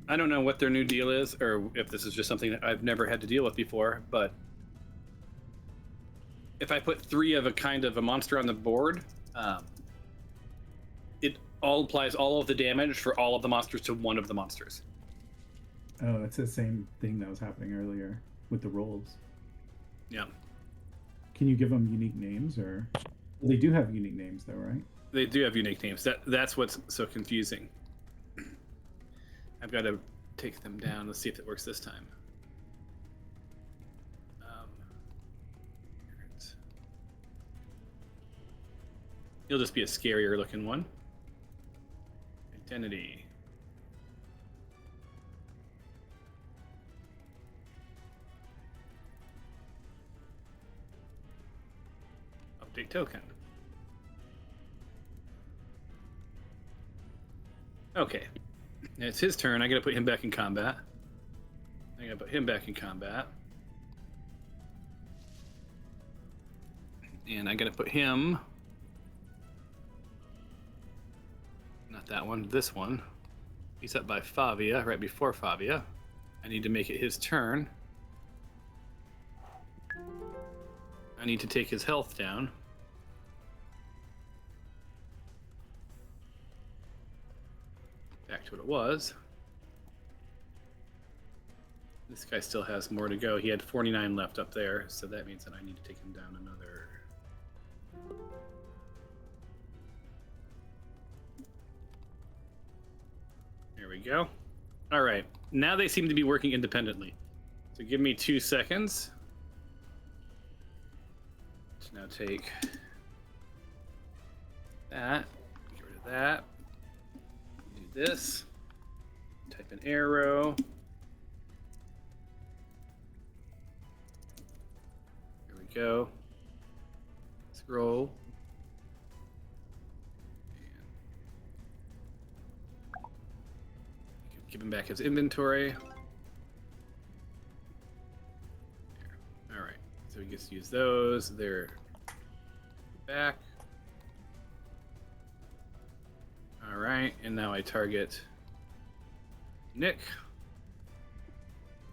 I don't know what their new deal is, or if this is just something that I've never had to deal with before, but if I put 3 of a kind of a monster on the board, it all applies all of the damage for all of the monsters to one of the monsters. Oh, it's the same thing that was happening earlier with the rolls. Yeah. Can you give them unique names, or they do have unique names though, right? They do have unique names. That's what's so confusing. I've got to take them down. Let's see if it works this time. He'll just be a scarier looking one. Identity. token. Okay. It's his turn. I gotta put him back in combat. And I gotta put him... Not that one, this one. He's up by Favia, right before Favia. I need to make it his turn. I need to take his health down. Back to what it was. This guy still has more to go. He had 49 left up there, so that means that I need to take him down another... There we go. All right. Now they seem to be working independently. So give me 2 seconds. Let's now take that. Get rid of that. Do this. Type an arrow. Here we go. Scroll. Give him back his inventory. All right, so we just use those. They're back. All right, and now I target Nick.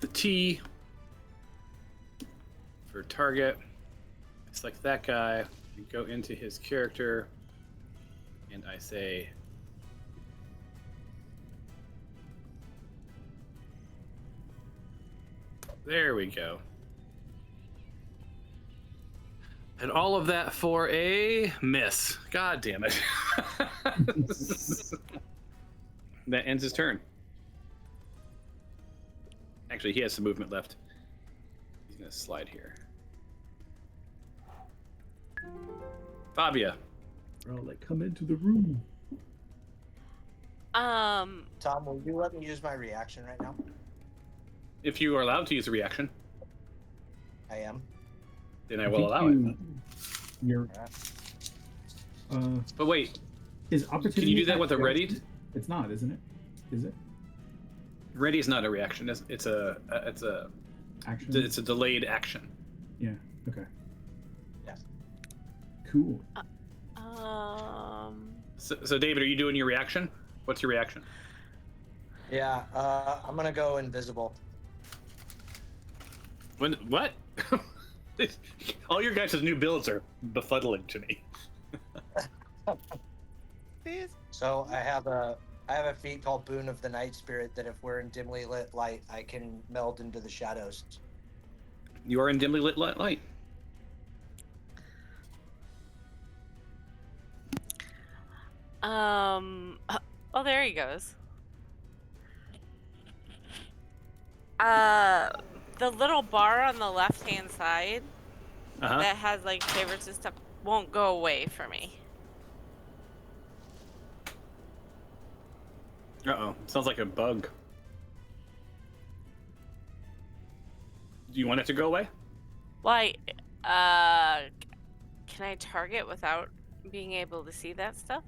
The T for target. I select that guy. We go into his character, and I say, there we go. And all of that for a miss. God damn it. That ends his turn. Actually, he has some movement left. He's gonna slide here. Fabia. Bro, like, come into the room. Tom, will you let me use my reaction right now? If you are allowed to use a reaction, I am. then I will allow it. You're, But wait, is opportunity can you do that attack with a ready? reaction? It's not, isn't it? Is it? Ready is not a reaction. It's a Action? it's a delayed action. Yeah, okay. Yeah. Cool. So David, are you doing your reaction? What's your reaction? Yeah, I'm gonna go invisible. What? All your guys' new builds are befuddling to me. So I have a feat called Boon of the Night Spirit that if we're in dimly lit light, I can meld into the shadows. You are in dimly lit light. Oh, there he goes. The little bar on the left-hand side that has like favorites and stuff won't go away for me. Uh-oh. Sounds like a bug. Do you want it to go away? Like, can I target without being able to see that stuff?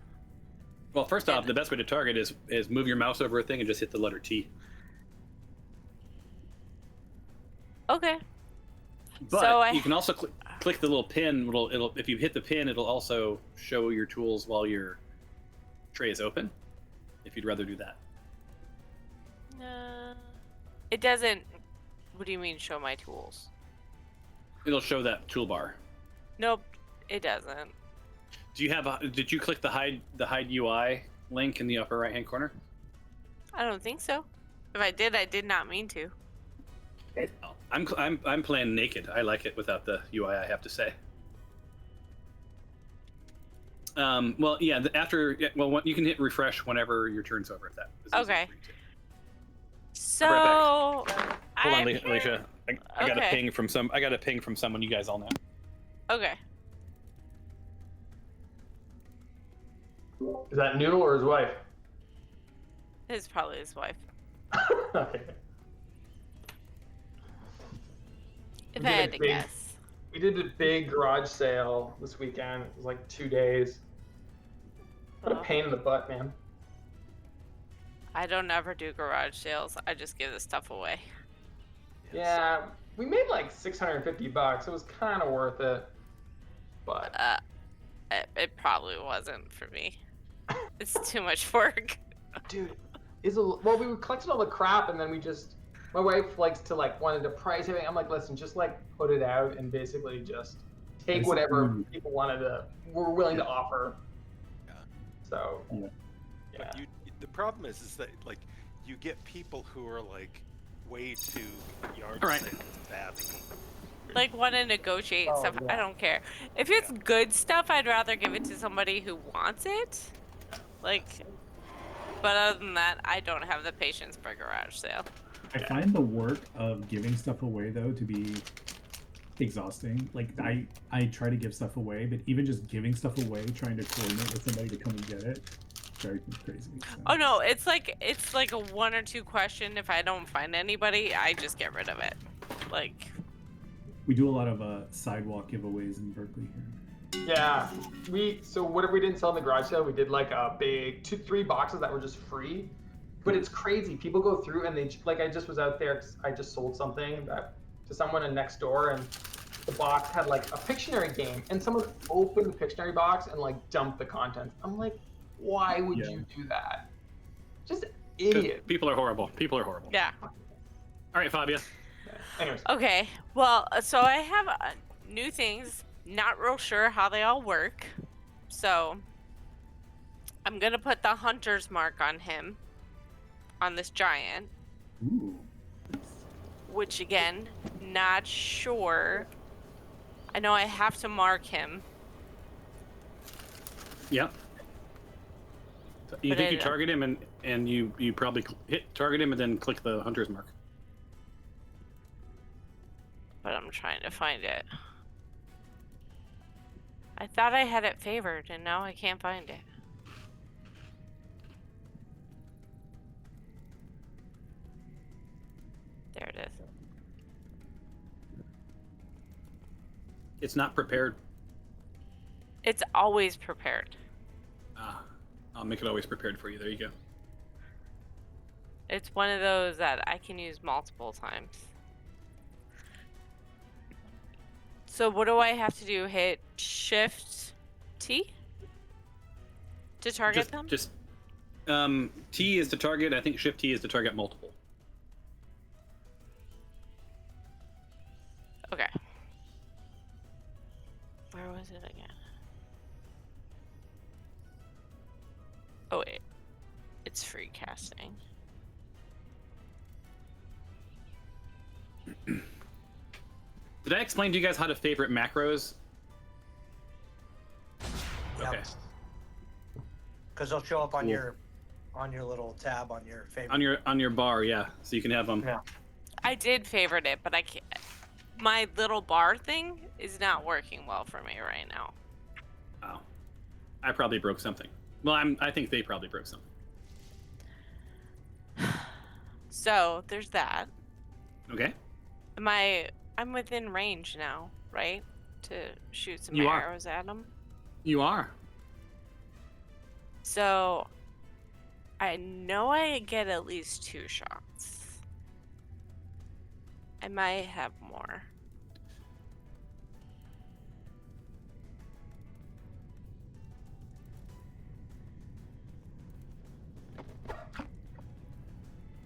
Well, first off, the best way to target is move your mouse over a thing and just hit the letter T. Okay. But So you can also click the little pin. It'll if you hit the pin, it'll also show your tools while your tray is open. If you'd rather do that. It doesn't. What do you mean, show my tools? It'll show that toolbar. Nope, it doesn't. Do you have? Did you click the hide UI link in the upper right hand corner? I don't think so. If I did not mean to. I'm playing naked. I like it without the UI. I have to say. Well, yeah. You can hit refresh whenever your turn's over. If that is Okay. So Hold on, Alicia. I got a Okay. ping from some. I got a ping from someone you guys all know. Okay. Is that Noodle or his wife? It's probably his wife. Okay. If I'm I had getting to big. guess. We did a big garage sale this weekend. It was like 2 days. What a pain in the butt, man. I don't ever do garage sales. I just give the stuff away. Yeah, we made like $650. It was kind of worth it, but It probably wasn't for me. It's too much work. dude, well, we collected all the crap and then my wife likes to wanted to price everything. I'm like, listen, just put it out and basically just take whatever people were willing to offer. Yeah. So, Yeah. But the problem is that you get people who are way too yard sale savvy. Want to negotiate stuff. yeah. I don't care. If it's good stuff, I'd rather give it to somebody who wants it. But other than that, I don't have the patience for garage sale. I find the work of giving stuff away though to be exhausting. I try to give stuff away, but even just giving stuff away, trying to coordinate with somebody to come and get it, drives me crazy. So. Oh no, it's like a 1 or 2 question. If I don't find anybody, I just get rid of it. We do a lot of sidewalk giveaways in Berkeley here. yeah, so whatever we didn't sell in the garage sale, we did a big 2-3 boxes that were just free. But it's crazy. People go through and they I just was out there. I just sold something to someone next door, and the box had a Pictionary game, and someone opened the Pictionary box and dumped the contents. I'm like, why would you do that? Just idiot. People are horrible. Yeah. All right, Fabia. Anyways. Okay. Well, so I have new things. Not real sure how they all work. So I'm gonna put the hunter's mark on him. On this giant. Ooh. Which again, not sure. I know I have to mark him. Yep. You think you target him and you probably target him and then click the hunter's mark. But I'm trying to find it. I thought I had it favored and now I can't find it. There it is. It's not prepared. It's always prepared. I'll make it always prepared for you. There you go. It's one of those that I can use multiple times. So what do I have to do? Hit Shift T to target them? T is to target. I think Shift T is to target multiple. Okay. Where was it again? Oh wait. It's free casting. Did I explain to you guys how to favorite macros? Yep. Okay. Because they'll show up on Cool. your little tab on your favorite. On your bar, yeah. So you can have them. Yeah. I did favorite it, but I can't. My little bar thing is not working well for me right now. Oh. I probably broke something. Well, I think they probably broke something. So there's that. Okay. I'm within range now, right? To shoot some You are. arrows at them. You are. So I know I get at least 2 shots. I might have more.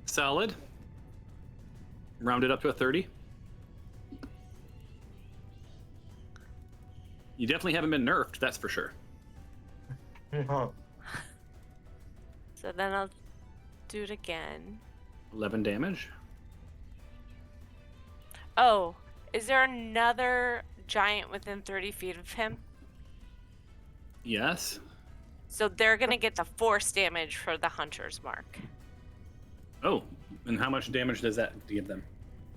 Solid. Round it up to a 30. You definitely haven't been nerfed, that's for sure. Mhm. So then I'll do it again. 11 damage. Oh, is there another giant within 30 feet of him? Yes. So they're gonna get the force damage for the hunter's mark. Oh, and how much damage does that give them?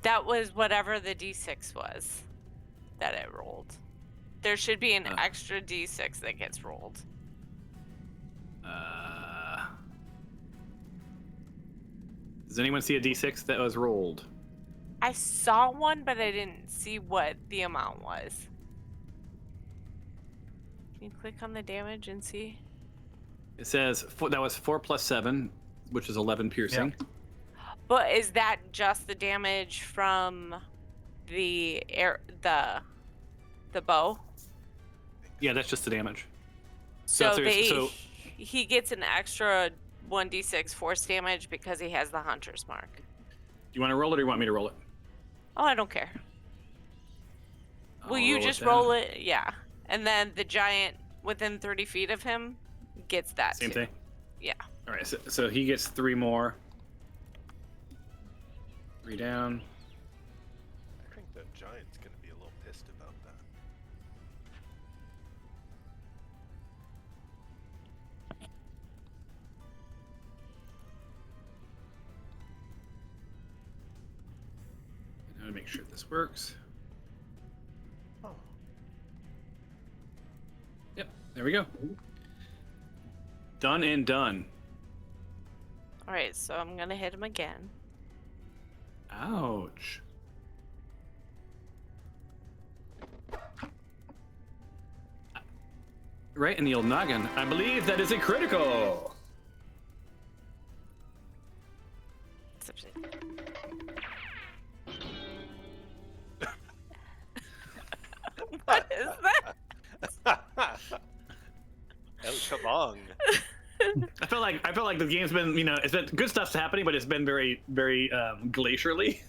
That was whatever the d6 was that it rolled. There should be an extra d6 that gets rolled. Does anyone see a d6 that was rolled? I saw one, but I didn't see what the amount was. Can you click on the damage and see? It says that was 4 plus 7, which is 11 piercing. Yeah. But is that just the damage from the bow? Yeah, that's just the damage. So So he gets an extra 1d6 force damage because he has the hunter's mark. you want to roll it or you want me to roll it? Oh, I don't care. Will I'll you roll it just then. roll it? Yeah. And then the giant within 30 feet of him gets that Same too. thing? Yeah. All right, so he gets 3 more. 3 down. I think the giant's gonna be a little pissed about that. Now to make sure this works. Oh. Yep, there we go. Done and done. All right, so I'm going to hit him again. Ouch. Right in the old noggin. I believe that is a critical. What is that? El Kabong. I feel like the game's been, it's been good stuff's happening, but it's been very, very glacially.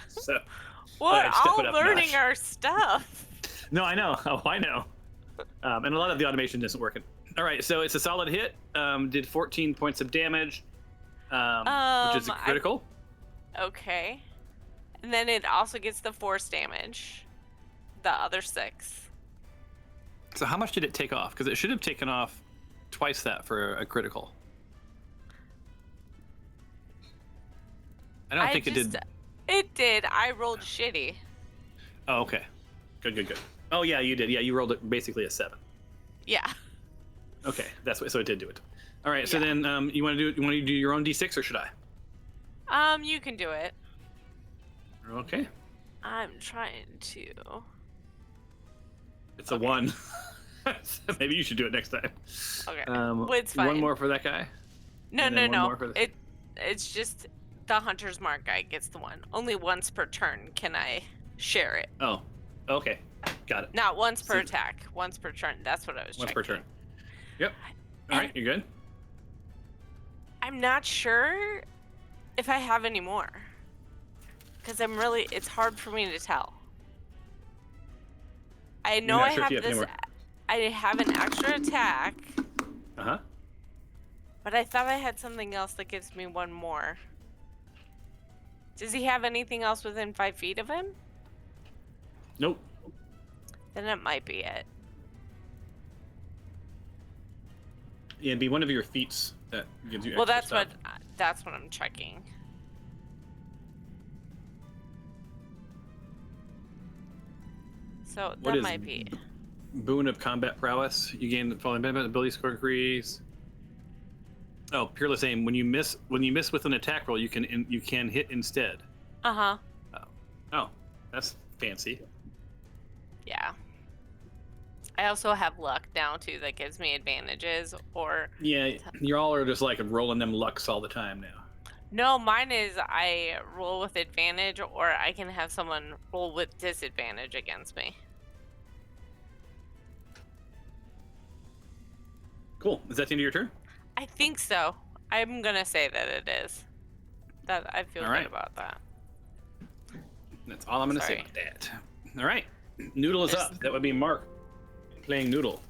So. We're Alright, step all it up a learning notch. our stuff. No, I know. Oh, I know. And a lot of the automation isn't working. All right, so it's a solid hit. Did 14 points of damage, which is a critical. Okay. And then it also gets the force damage. The other 6. So how much did it take off? Because it should have taken off twice that for a critical. I don't think it did. It did. I rolled shitty. Oh, okay. Good. Oh, yeah, you did. Yeah, you rolled it basically a 7. Yeah. Okay, that's what. So it did do it. All right. So Yeah. then, you want to do your own d6 or should I? You can do it. Okay. I'm trying to. It's a 1. So maybe you should do it next time. Okay. Well, it's fine. One more for that guy. No, and then no, one no. more for the- It's just the hunter's mark guy gets the one. Only once per turn can I share it. Oh, okay. Got it. Not once per See. attack. Once per turn. That's what I was Once checking. per turn. Yep. All right, you good? I'm not sure if I have any more. Because it's hard for me to tell. I know not I sure if have you have any this. more. I have an extra attack, Uh-huh. but I thought I had something else that gives me one more. Does he have anything else within 5 feet of him? Nope. Then it might be it. Yeah, it'd be one of your feats that gives you Well, extra that's stuff. what I'm checking. So What that is might be. Boon of combat prowess. You gain the following benefit: ability score increase. Oh, peerless aim. When you miss with an attack roll, you can hit instead. Uh-huh. Oh, that's fancy. Yeah. I also have luck now too that gives me advantages or Yeah, you all are just like rolling them lucks all the time now. no, mine is I roll with advantage or I can have someone roll with disadvantage against me. Cool. Is that the end of your turn? I think so. I'm gonna say that it is. That I feel All good right. about that. That's all I'm going to say Sorry. about that. All right. Noodle is up. That would be Mark playing Noodle.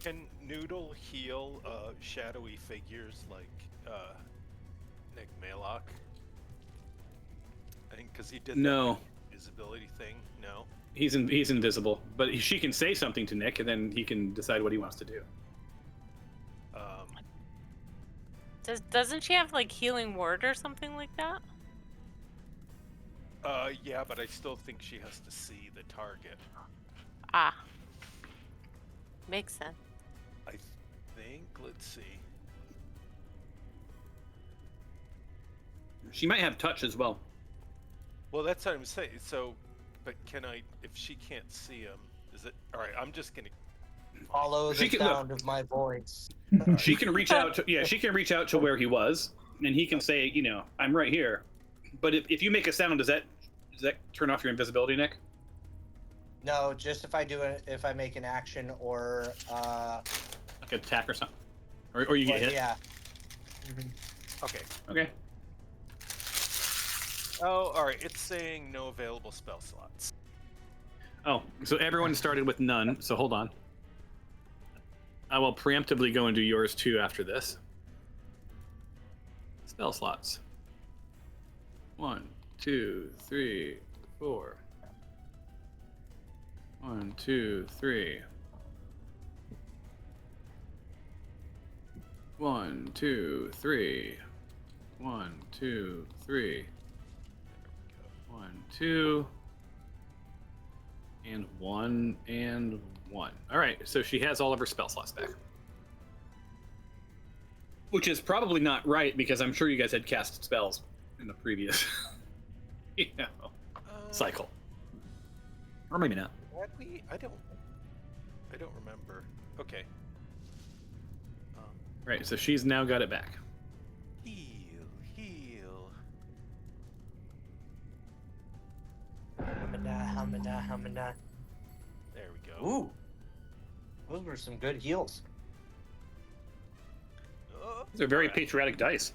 Can Noodle heal shadowy figures like Nick Maylock? I think because he did No. that visibility thing. No. He's invisible, but she can say something to Nick, and then he can decide what he wants to do. Doesn't she have like healing word or something like that? Yeah, but I still think she has to see the target. Ah. Makes sense. I think. Let's see. She might have touch as well. Well, that's what I'm saying. So, but can I? If she can't see him, is it all right? I'm just gonna. Follow the She can- sound of my voice. She can reach out to she can reach out to where he was, and he can say, I'm right here. But if you make a sound, does that turn off your invisibility, Nick? No, just if I make an action or Like an attack or something, or you get hit. Yeah. Okay. Okay. Oh, all right. It's saying no available spell slots. Oh, so everyone started with none. So hold on. I will preemptively go and do yours too after this. Spell slots. 1, 2, 3, 4. 1, 2, 3. 1, 2, 3. 1, 2, 3. 1, 2. And 1 and 1. All right, so she has all of her spell slots back. Which is probably not right, because I'm sure you guys had cast spells in the previous cycle. Or maybe not. Had we? I don't remember. Okay. Right, so she's now got it back. Heal. Hamana. There we go. Ooh. Those were some good heals. Oh, These are very alright. patriotic dice.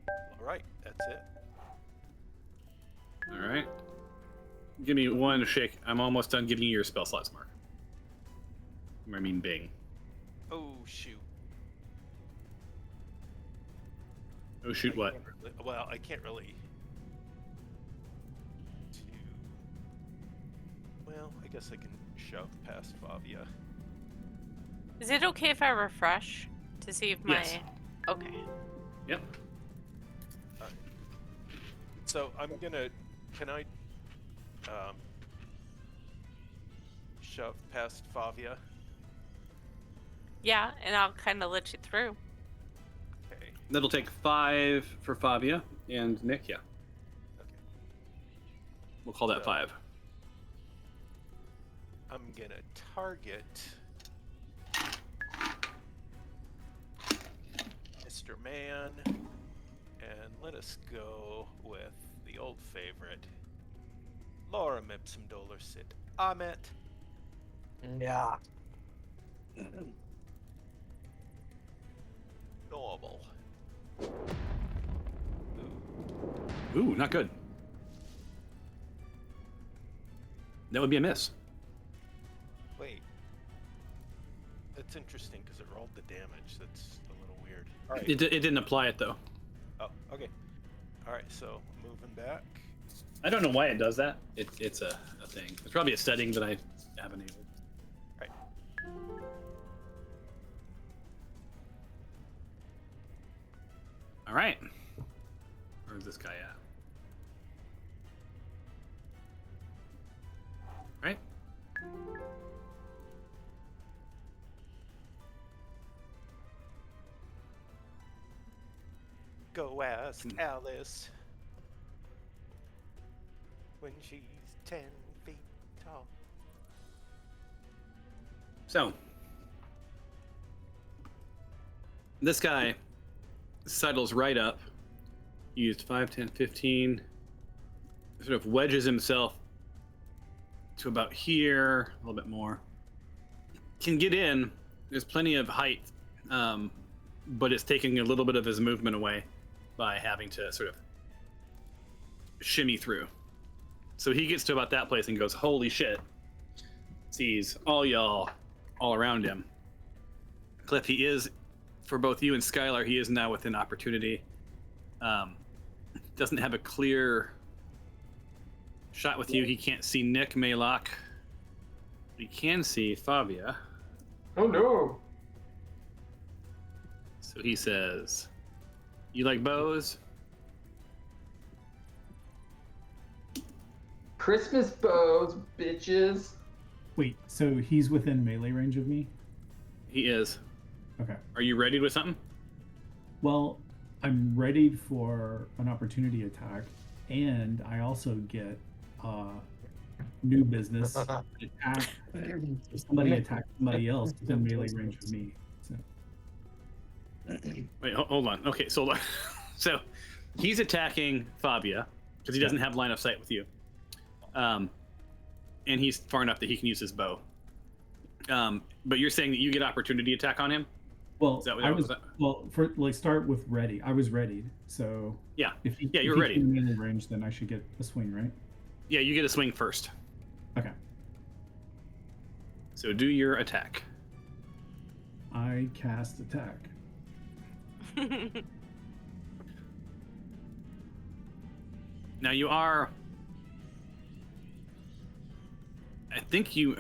All right, that's it. All right. Give me one shake. I'm almost done giving you your spell slots, Mark. I mean, Bing. Oh shoot. Oh, shoot, what? Well, I can't really. Well, I guess I can shove past Fabia. Is it okay if I refresh to see if my? Yes. Okay. Yep. So I'm gonna. Can I? Shove past Favia. Yeah, and I'll kind of let you through. Okay. That'll take 5 for Fabia and Nick, yeah. Okay. We'll call that So- 5. I'm gonna target Mr. Man, and let us go with the old favorite, Laura Mipsum Dolor Sit Amet. Yeah. Normal. Ooh, not good. That would be a miss. Wait. That's interesting because it rolled the damage. That's a little weird. All right. It didn't apply it, though. Oh, okay. All right, so moving back. I don't know why it does that. It's a thing. It's probably a setting that I haven't enabled. Right. All right. Where's this guy at? Right. Go ask Alice when she's 10 feet tall. So, this guy sidles right up, used 5, 10, 15, sort of wedges himself to about here, a little bit more. Can get in, there's plenty of height, but it's taking a little bit of his movement away by having to sort of shimmy through. So he gets to about that place and goes, holy shit. Sees all y'all all around him. Cliff, he is, for both you and Skylar, he is now within opportunity. Doesn't have a clear shot with you. He can't see Nick Maylock. He can see Fabia. Oh no! So he says, you like bows? Christmas bows, bitches. Wait, so he's within melee range of me? He is. Okay. Are you ready with something? Well, I'm ready for an opportunity attack, and I also get new business attack. If somebody attacks somebody else within melee range of me. So. Wait, hold on. Okay, so so he's attacking Fabia because he doesn't have line of sight with you, and he's far enough that he can use his bow. But you're saying that you get opportunity attack on him? Well, Is that what I was was that? well for like start with ready. I was readied, so Yeah, if he, yeah, if you're he's ready. in melee range, then I should get a swing, right? Yeah, you get a swing first. Okay. So do your attack. I cast attack. Now you are. I think you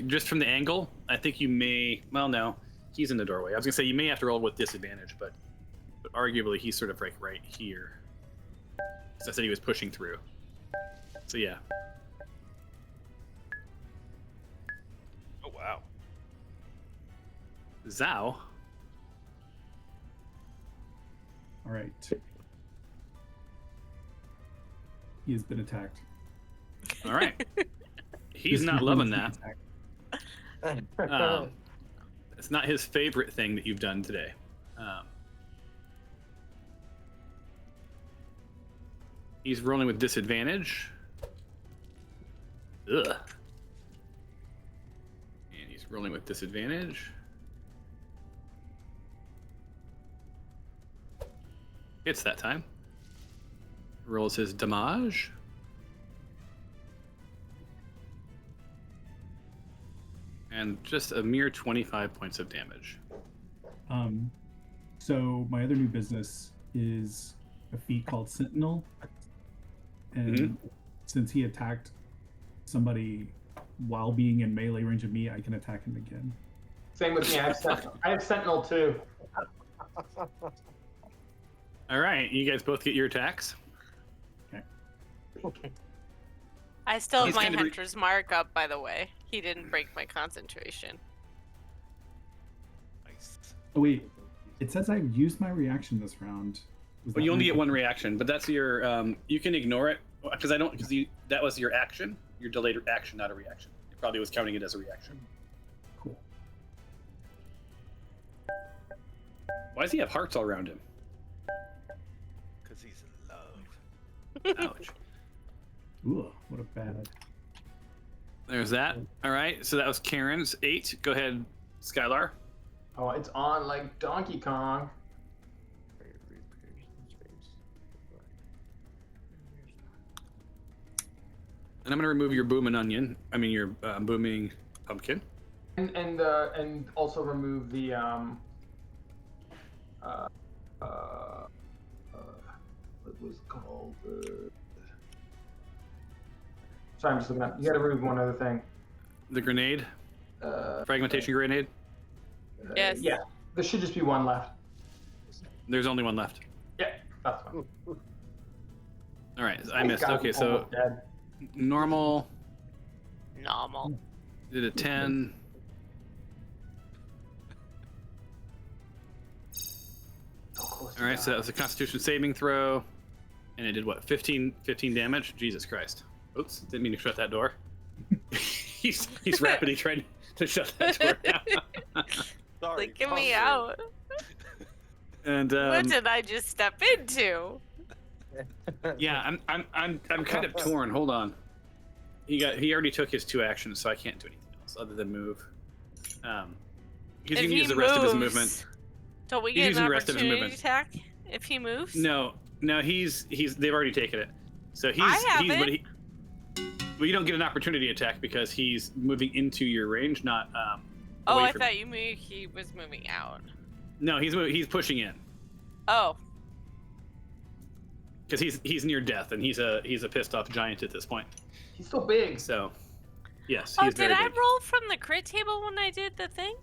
just from the angle. I think you may. Well, no, he's in the doorway. I was gonna say you may have to roll with disadvantage, but arguably he's sort of like right here. Because I said he was pushing through. So yeah. Oh wow. Zhao. All right. He has been attacked. All right. He's This not is loving an that. attack. It's not his favorite thing that you've done today. He's rolling with disadvantage. Ugh. And he's rolling with disadvantage. It's that time. Rolls his damage. And just a mere 25 points of damage. So my other new business is a feat called Sentinel, and since he attacked somebody while being in melee range of me, I can attack him again. Same with me. I have Sentinel too. All right, you guys both get your attacks. I still have He's my kind of hunter's mark up, by the way. He didn't break my concentration. Nice. Oh wait, it says I've used my reaction this round. Well, you only get one reaction, but that's your. You can ignore it because that was your action, your delayed action, not a reaction. It probably was counting it as a reaction. Cool. Why does he have hearts all around him? Because he's in love. Ouch. Ooh, what a bad. There's that. All right, so that was Karen's 8. Go ahead, Skylar. Oh, it's on like Donkey Kong. And I'm gonna remove your booming onion. I mean your booming pumpkin. And also remove the what was it called? Sorry, I'm just looking up. You got to remove one other thing. The grenade, fragmentation grenade. Yes. Yeah, there should just be one left. There's only one left. Yeah, that's fine. All right, I missed. God, Okay, I'm so almost dead. normal Normal. did a 10. So close to All right, so that was a Constitution saving throw, and it did what? 15 damage. Jesus Christ! Oops, didn't mean to shut that door. he's rapidly trying to shut that door down. Sorry. Like, get me Hunger. out. And What did I just step into? yeah, I'm kind of torn. Hold on. He already took his 2 actions, so I can't do anything else other than move. He's If gonna he use the rest of his moves, movement. Don't we He's get using an the rest of his opportunity movement. attack if he moves? No, he's they've already taken it. So he's have it. Well, you don't get an opportunity attack because he's moving into your range, not Oh, away I from thought you. you mean he was moving out. No, he's pushing in Oh, because he's near death and he's a pissed off giant at this point. He's so big. So yes, oh, he's did very I big. roll from the crit table when I did the thing?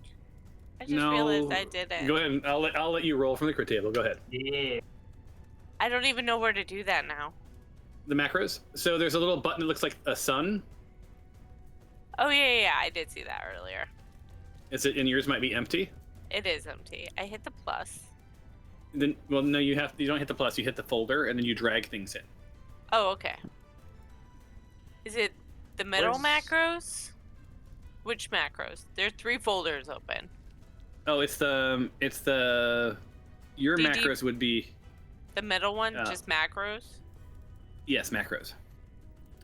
I just No. realized I didn't. Go ahead. I'll let you roll from the crit table. Go ahead. Yeah. I don't even know where to do that now. The macros. So there's a little button that looks like a sun. Oh yeah, I did see that earlier. And yours might be empty. It is empty. I hit the plus. Then, well, no, you don't hit the plus. You hit the folder, and then you drag things in. Oh, okay. Is it the middle Where's- macros? Which macros? There are 3 folders open. Oh, it's the your DD macros would be The middle one, Oh. just macros? yes, macros.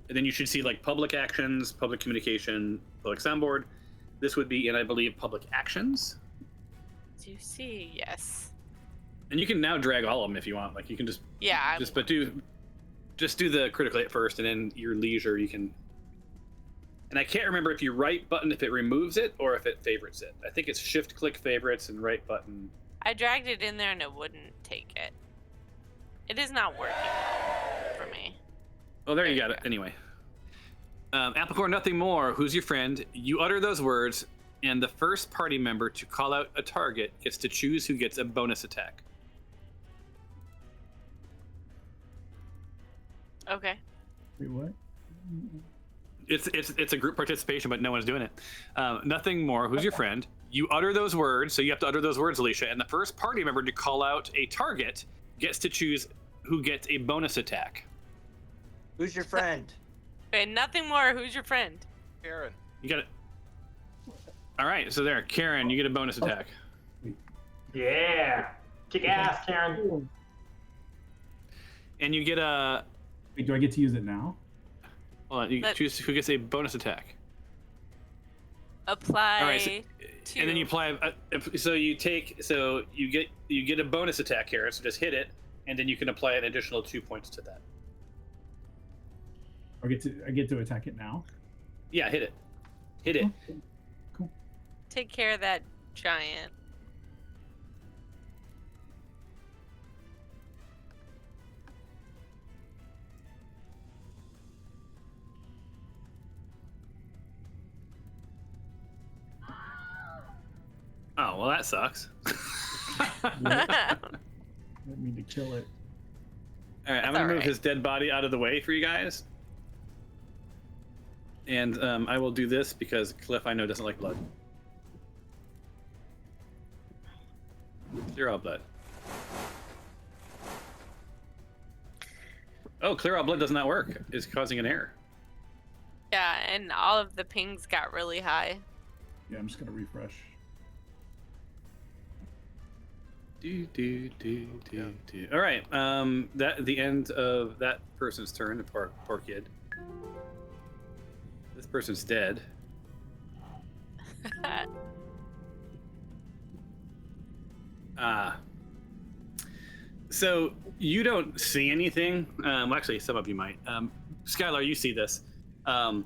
And then you should see like public actions, public communication, public soundboard. This would be in, I believe, public actions. Do you see? Yes. And you can now drag all of them if you want. Like you can just Yeah. do the critical hit first, and then your leisure you can. And I can't remember if you right button if it removes it or if it favorites it. I think it's shift click favorites and right button. I dragged it in there and it wouldn't take it. It is not working for me. Oh, there you got it. Anyway, Applecore, nothing more. Who's your friend? You utter those words, and the first party member to call out a target gets to choose who gets a bonus attack. Okay. Wait, what? It's a group participation, but no one's doing it. Nothing more. Who's your friend? You utter those words, so you have to utter those words, Alicia. And the first party member to call out a target gets to choose who gets a bonus attack. Who's your friend? Wait, nothing more. Who's your friend? Karen. You got it. All right, so there, Karen, you get a bonus attack. Yeah. Kick ass, Karen. And you get a. Wait, do I get to use it now? Hold on, you choose who gets a bonus attack. Apply. All right, so, and then you apply. So you get a bonus attack here. So just hit it, and then you can apply an additional 2 points to that. I get to attack it now. Yeah, hit it. Hit it. Oh, cool. Take care of that giant. Oh well, that sucks. I didn't mean to kill it. All right, I'm That's gonna move alright. his dead body out of the way for you guys, and I will do this because Cliff I know doesn't like blood. Clear all blood. Oh, clear all blood does not work. It's causing an error. Yeah, and all of the pings got really high. Yeah, I'm just gonna refresh. All right. That the end of that person's turn. The poor kid. This person's dead. So you don't see anything. Well, actually, some of you might. Skylar, you see this. The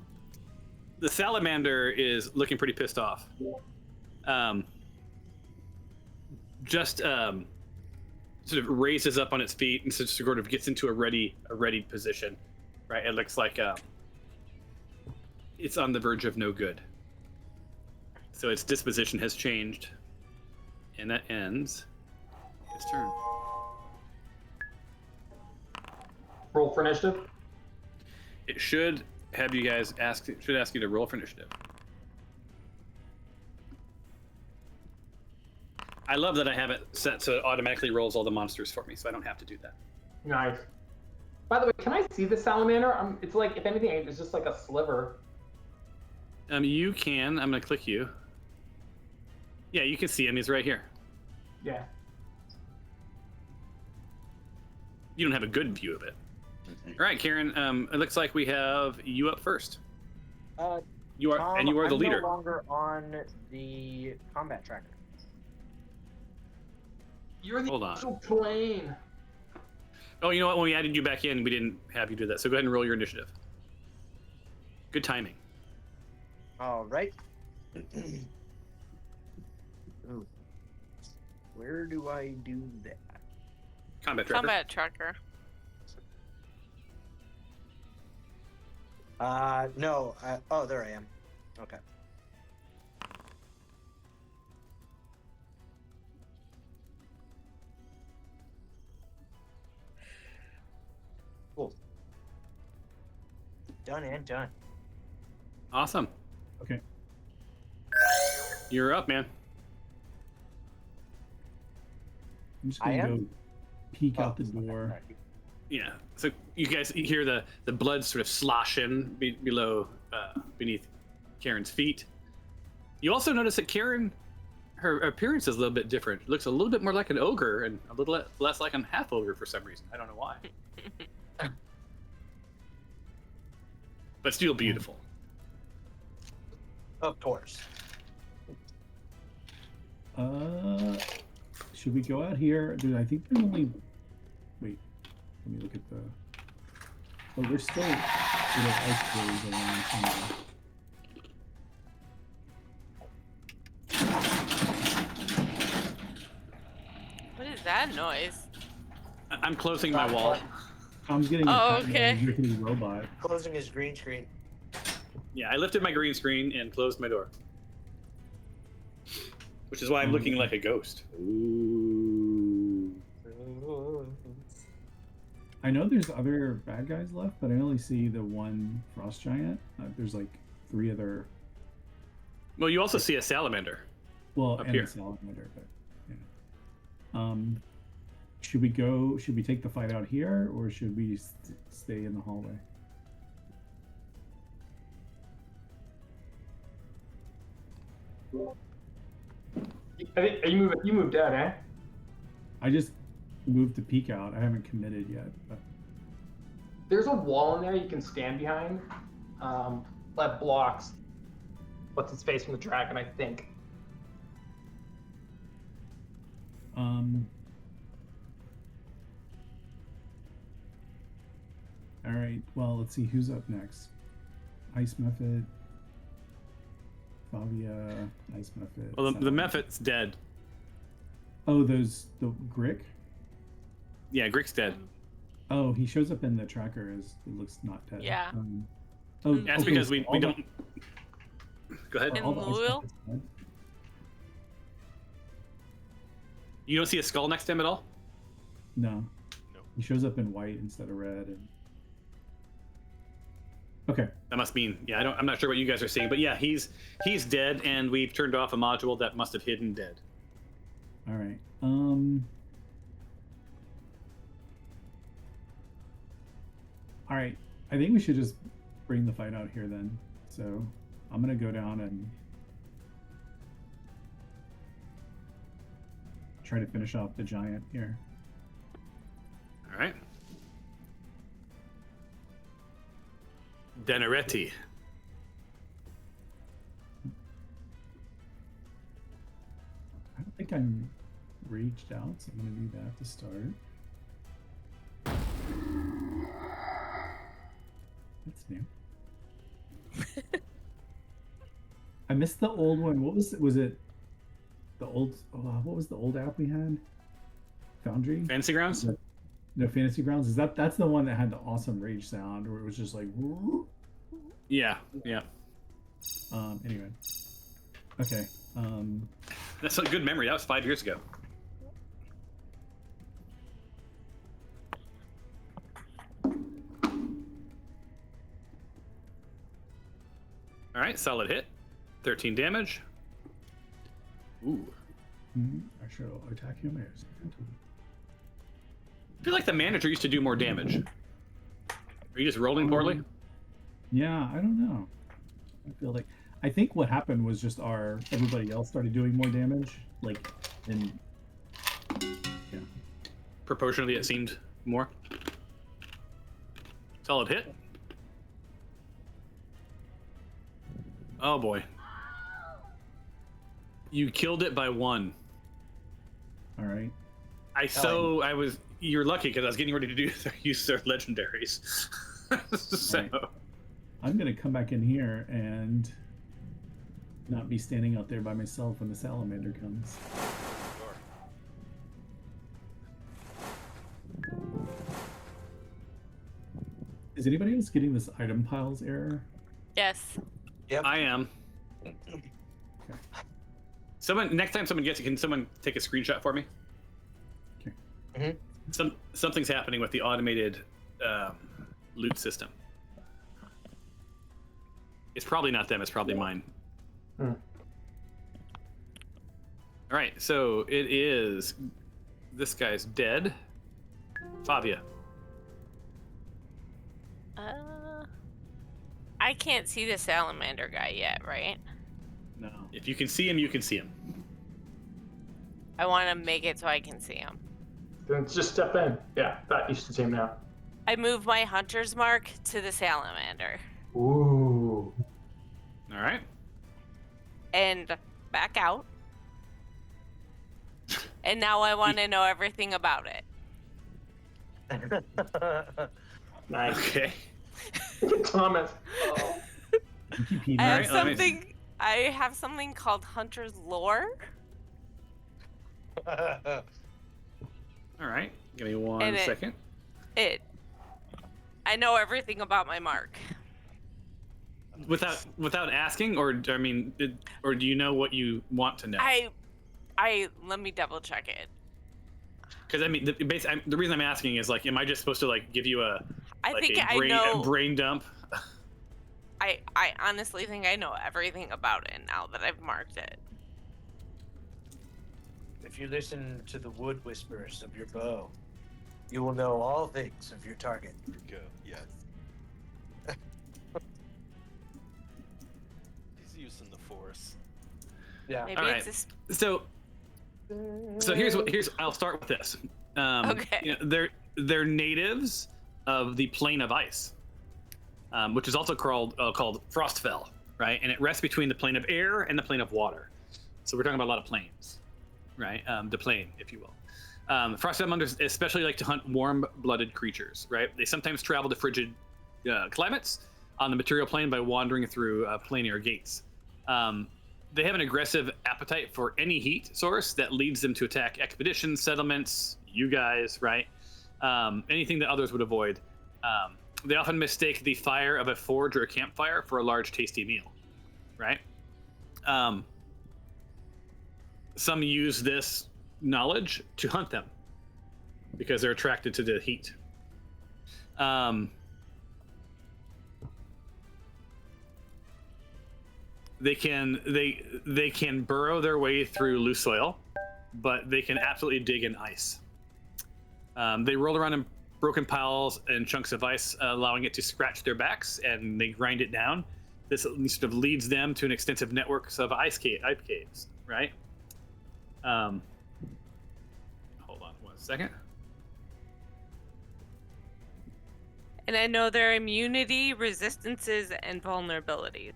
salamander is looking pretty pissed off. Just sort of raises up on its feet and sort of gets into a ready position. Right? It looks like it's on the verge of no good. So its disposition has changed, and that ends its turn. Roll for initiative. It should have you guys ask you to roll for initiative. I love that I have it set so it automatically rolls all the monsters for me, so I don't have to do that. Nice. By the way, can I see the salamander? It's like, if anything, it's just like a sliver. You can. I'm gonna click you. Yeah, you can see him. He's right here. Yeah. You don't have a good view of it. All right, Karen. It looks like we have you up first. You are, Tom, and you are the I'm leader. no longer on the combat tracker. You're the Hold on. actual plane. Oh, you know what? When we added you back in, we didn't have you do that. So go ahead and roll your initiative. Good timing. All right. Ooh. Where do I do that? Combat tracker. Combat tracker. No. Oh, there I am. Okay. Cool. Done and done. Awesome. Okay. You're up, man. I'm just I gonna am? go peek Oh, out the okay, door. right. Yeah. So you guys hear the blood sort of sloshing below, beneath Karen's feet. You also notice that Karen, her appearance is a little bit different. Looks a little bit more like an ogre and a little less like a half ogre for some reason. I don't know why. But still beautiful. Of course. Should we go out here? Dude, I think there's only. Wait, let me look at the. Oh, there's still little ice berries around somewhere. What is that noise? I'm closing my wall. I'm getting Oh, attacked by okay. a rickety robot. Closing his green screen. Yeah, I lifted my green screen and closed my door. Which is why I'm looking like a ghost. Ooh. I know there's other bad guys left, but I only see the one frost giant. There's like 3 other. Well, you also see a salamander. Well, Up and here. a salamander, but yeah. Should we go? Should we take the fight out here, or should we stay in the hallway? I think you moved out, eh? I just moved to peek out. I haven't committed yet. But... There's a wall in there you can stand behind. That blocks what's its face from the dragon, I think. All right. Well, let's see who's up next. Ice Method. Fabia. Ice Method. Well, the Mephit's dead. Oh, the Grick. Yeah, Grick's dead. Oh, he shows up in the tracker as it looks not dead. Yeah. Oh, That's okay, because so we all the- don't. Go ahead. In all the Ice Louisville? Method's dead? You don't see a skull next to him at all? No. No. He shows up in white instead of red. And... Okay. That must mean, yeah. I'm not sure what you guys are seeing, but yeah, he's dead, and we've turned off a module that must have hidden dead. All right. All right. I think we should just bring the fight out here then. So I'm gonna go down and try to finish off the giant here. All right. Denaretti. I don't think I'm raged out, so I'm gonna do that to start. That's new. I missed the old one. What was it? The old what was the old app we had? Foundry? Fantasy Grounds? No, Fantasy Grounds. That's the one that had the awesome rage sound where it was just like Yeah, yeah. Anyway. Okay. That's a good memory. That was 5 years ago. All right, solid hit. 13 damage. Ooh. I shall attack him as I feel like the manager used to do more damage. Are you just rolling poorly? Yeah, I don't know. I think what happened was just everybody else started doing more damage, like in Proportionally, it seemed more. Solid hit. Oh boy. You killed it by 1. all right. You're lucky because I was getting ready to use their legendaries. So. Right. I'm gonna come back in here and not be standing out there by myself when the salamander comes. Is anybody else getting this item piles error? Yes. Yep. I am. Next time someone gets it, can someone take a screenshot for me? Okay. Mm-hmm. Something's happening with the automated loot system. It's probably not them. It's probably mine. Hmm. All right, so it is This guy's dead. Fabia. I can't see the salamander guy yet, right? No. If you can see him, you can see him. I want to make it so I can see him. Then just step in. Yeah, that you should see him now. I move my hunter's mark to the salamander. Ooh. All right. And back out. And now I want to know everything about it. Nice. Okay. Thomas. Oh. I have Alright, let me- something. I have something called Hunter's Lore. All right. Give me one And second. I know everything about my mark. Without asking, or I mean, or do you know what you want to know? Let me double check it. Because I mean, the reason I'm asking is like, am I just supposed to like give you a I like think a I know. brain dump? I honestly think I know everything about it now that I've marked it. If you listen to the wood whispers of your bow, you will know all things of your target. Go. Yes. He's using the force. Yeah. Maybe All right. it's So here's I'll start with this. Okay. You know, they're natives of the plane of ice, which is also called Frostfell, right? And it rests between the plane of air and the plane of water. So we're talking about a lot of planes, right? The plane, if you will. Frostfell especially like to hunt warm-blooded creatures, right? They sometimes travel to frigid climates on the material plane by wandering through planar gates. They have an aggressive appetite for any heat source that leads them to attack expeditions, settlements, you guys, right? Anything that others would avoid. They often mistake the fire of a forge or a campfire for a large, tasty meal, right? Some use this knowledge to hunt them because they're attracted to the heat. They can burrow their way through loose soil, but they can absolutely dig in ice. They roll around in broken piles and chunks of ice, allowing it to scratch their backs, and they grind it down. This sort of leads them to an extensive network of ice caves, right? Hold on 1 second. And I know their immunity, resistances, and vulnerabilities.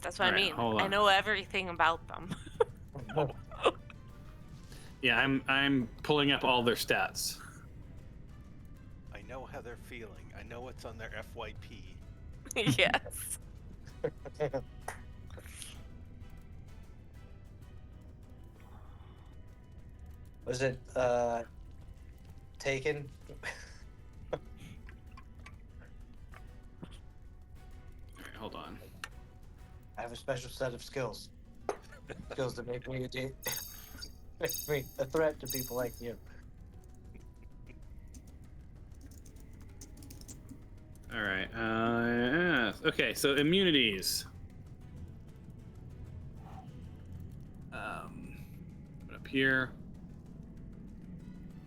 That's what I Alright, mean. hold I on. know everything about them. Yeah, I'm pulling up all their stats. I know how they're feeling. I know what's on their FYP. Yes. Was it taken? Alright, hold on. I have a special set of skills. Skills that make me make me a threat to people like you. All right. Okay, so immunities. Up here.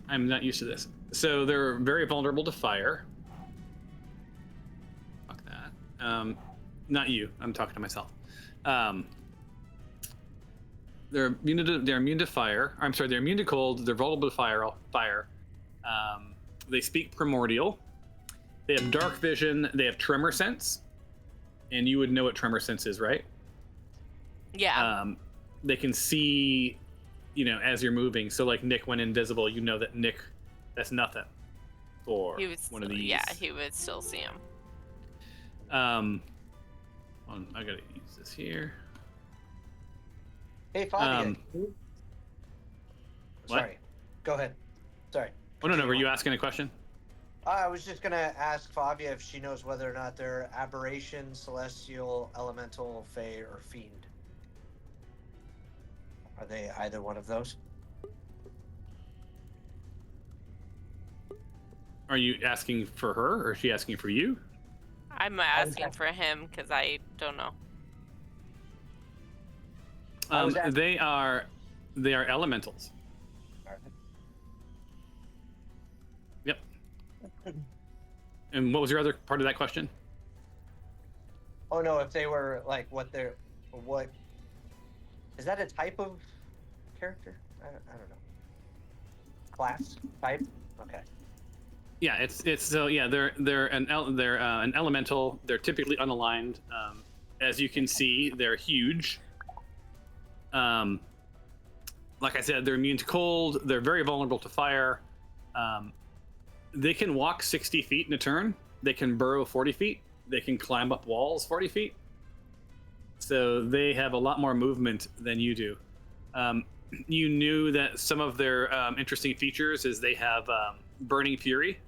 I'm not used to this. So they're very vulnerable to fire. Fuck that. Not you. I'm talking to myself. They're immune to fire. I'm sorry. They're immune to cold. They're vulnerable to fire. They speak primordial. They have dark vision. They have tremor sense, and you would know what tremor sense is, right? Yeah. They can see, as you're moving. So like Nick went invisible. You know that Nick, that's nothing for He would one of still- these. Yeah, he would still see him. I gotta use this here. Hey, Fabio. What? Sorry. Go ahead. Sorry. Oh no, were you asking a question? I was just gonna ask Fabia if she knows whether or not they're aberration, celestial, elemental, fey, or fiend. Are they either one of those? Are you asking for her, or is she asking for you? I'm asking for him because I don't know. I was asking- They are They are elementals. Alright. Yep. And what was your other part of that question? Oh no, if they were like what is that a type of character? I don't know. Class type? Okay. Yeah, it's so yeah, they're an elemental. They're typically unaligned. As you can see, they're huge. Like I said, they're immune to cold. They're very vulnerable to fire. They can walk 60 feet in a turn. They can burrow 40 feet. They can climb up walls 40 feet. So they have a lot more movement than you do. You knew that some of their interesting features is they have Burning Fury.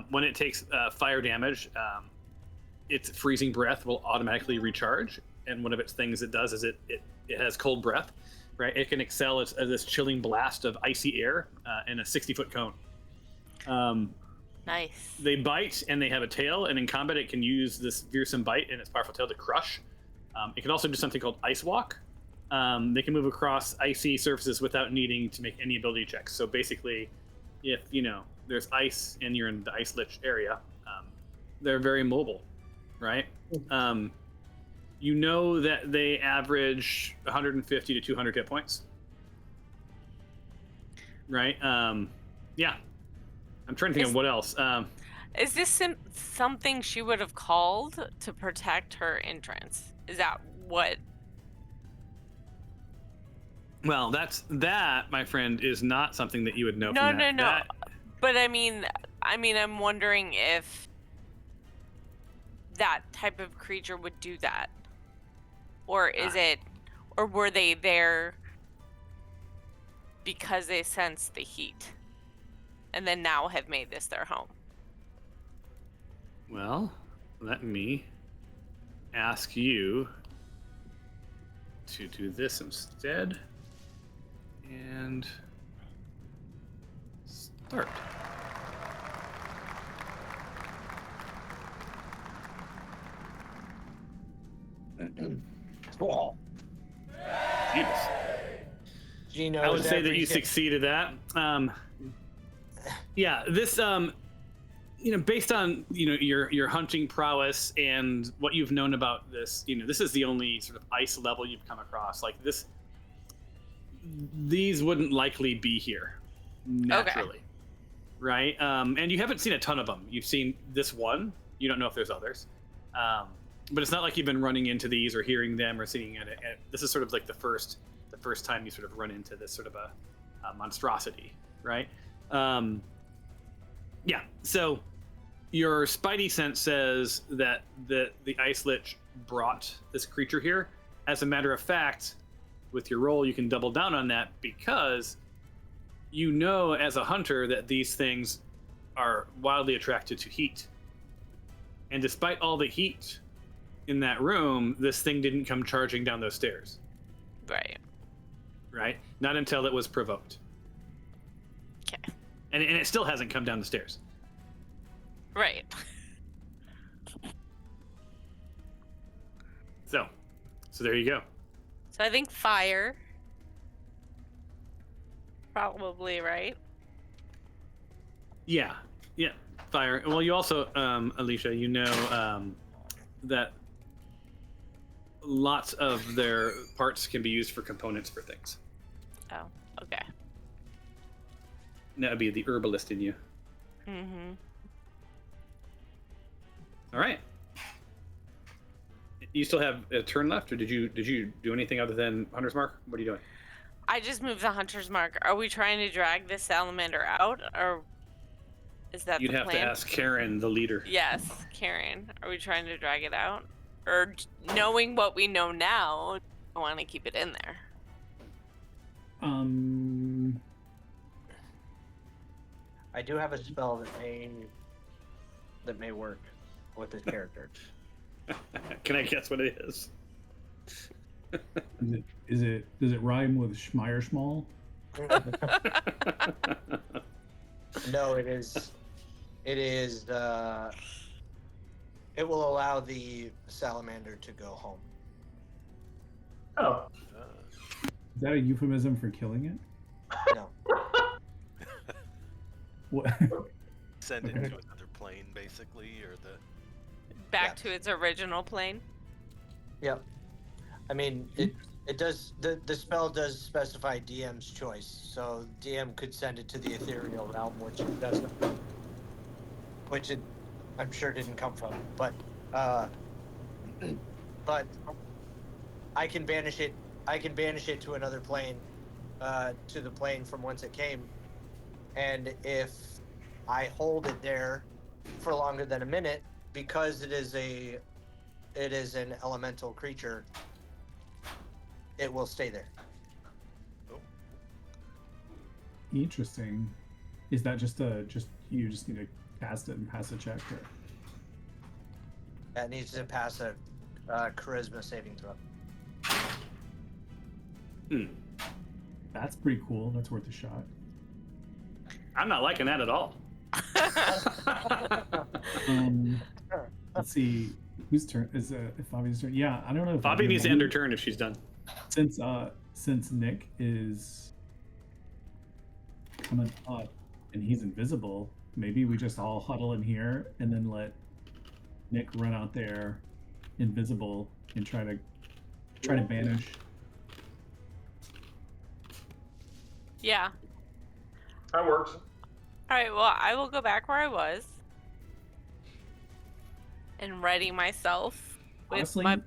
When it takes fire damage, its freezing breath will automatically recharge. And one of its things it does is it has cold breath, right? It can excel at this chilling blast of icy air in a 60-foot cone. Nice. They bite and they have a tail, and in combat it can use this fearsome bite and its powerful tail to crush. It can also do something called Ice Walk. They can move across icy surfaces without needing to make any ability checks. So basically, if there's ice and you're in the Ice Lich area, they're very mobile, right? You know that they average 150 to 200 hit points, right? Yeah. I'm trying to think of what else. Is this something she would have called to protect her entrance? Is that what? Well, that, my friend, is not something that you would know. No, from that. no. But I mean, I'm wondering if that type of creature would do that, or is it, or were they there because they sense the heat, and then now have made this their home? Well, let me ask you to do this instead. And start. Cool. Jesus. Gino, I would say that you succeeded that. Yeah, this based on your hunting prowess and what you've known about this, this is the only sort of ice level you've come across. Like this, these wouldn't likely be here naturally, right? And you haven't seen a ton of them. You've seen this one. You don't know if there's others, but it's not like you've been running into these or hearing them or seeing it. This is sort of like the first time you sort of run into this sort of a monstrosity, right? Yeah. So your spidey sense says that the Ice Lich brought this creature here. As a matter of fact, with your roll, you can double down on that because as a hunter that these things are wildly attracted to heat. And despite all the heat in that room, this thing didn't come charging down those stairs. Right? Not until it was provoked. Okay. And it still hasn't come down the stairs. Right. So there you go. So I think fire. Probably, right? Yeah, fire. Well, you also, Alicia, that lots of their parts can be used for components for things. Oh, okay. That would be the herbalist in you. Mm-hmm. All right. You still have a turn left, or did you do anything other than Hunter's Mark? What are you doing? I just moved the Hunter's Mark. Are we trying to drag this salamander out, or is that You'd the have plan? to ask Karen, the leader. Yes, Karen. Are we trying to drag it out? Or knowing what we know now, I want to keep it in there? I do have a spell that may work with this character. Can I guess what it is? Does it rhyme with Schmeierschmall? No, it is. It will allow the salamander to go home. Oh, that a euphemism for killing it? No. What? Send it Okay. to another plane, basically, or the. Back to its original plane. Yep. I mean, it does. The spell does specify DM's choice, so DM could send it to the ethereal realm, which it doesn't. Which it, I'm sure, didn't come from, but I can banish it. I can banish it to another plane, to the plane from whence it came, and if I hold it there for longer than a minute, because it is an elemental creature, it will stay there. Interesting. Is that just you just need to cast it and pass a check? Or... That needs to pass a charisma saving throw. That's pretty cool. That's worth a shot. I'm not liking that at all. Let's see. Whose turn is Fabi's turn? Yeah, I don't know. If Bobby needs to end her turn if she's done. Since Nick is coming up and he's invisible, maybe we just all huddle in here and then let Nick run out there, invisible, and try to banish. Yeah. That works. All right. Well, I will go back where I was and ready myself with Honestly, my.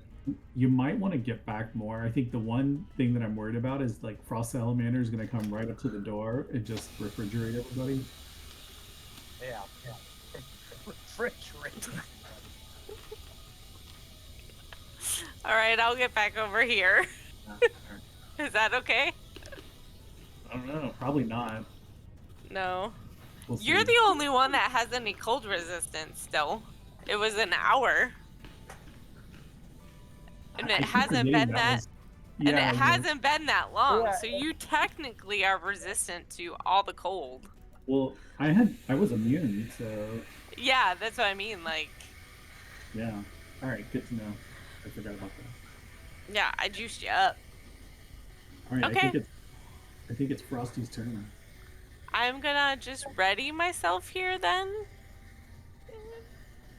you might want to get back more. I think the one thing that I'm worried about is like Frost Salamander is going to come right up to the door and just refrigerate everybody. Yeah. Refrigerate. All right, I'll get back over here. Is that okay? I don't know. Probably not. No. We'll You're see. the only one that has any cold resistance still. It was an hour. And I it keep hasn't forgetting been that. was- And yeah, it hasn't been that long, Yeah. so you technically are resistant to all the cold. Well, I was immune, so Yeah, that's what I mean. Like, yeah. All right, good to know. I forgot about that. yeah, I juiced you up. All right, Okay. I think it's Frosty's turn. I'm gonna just ready myself here then.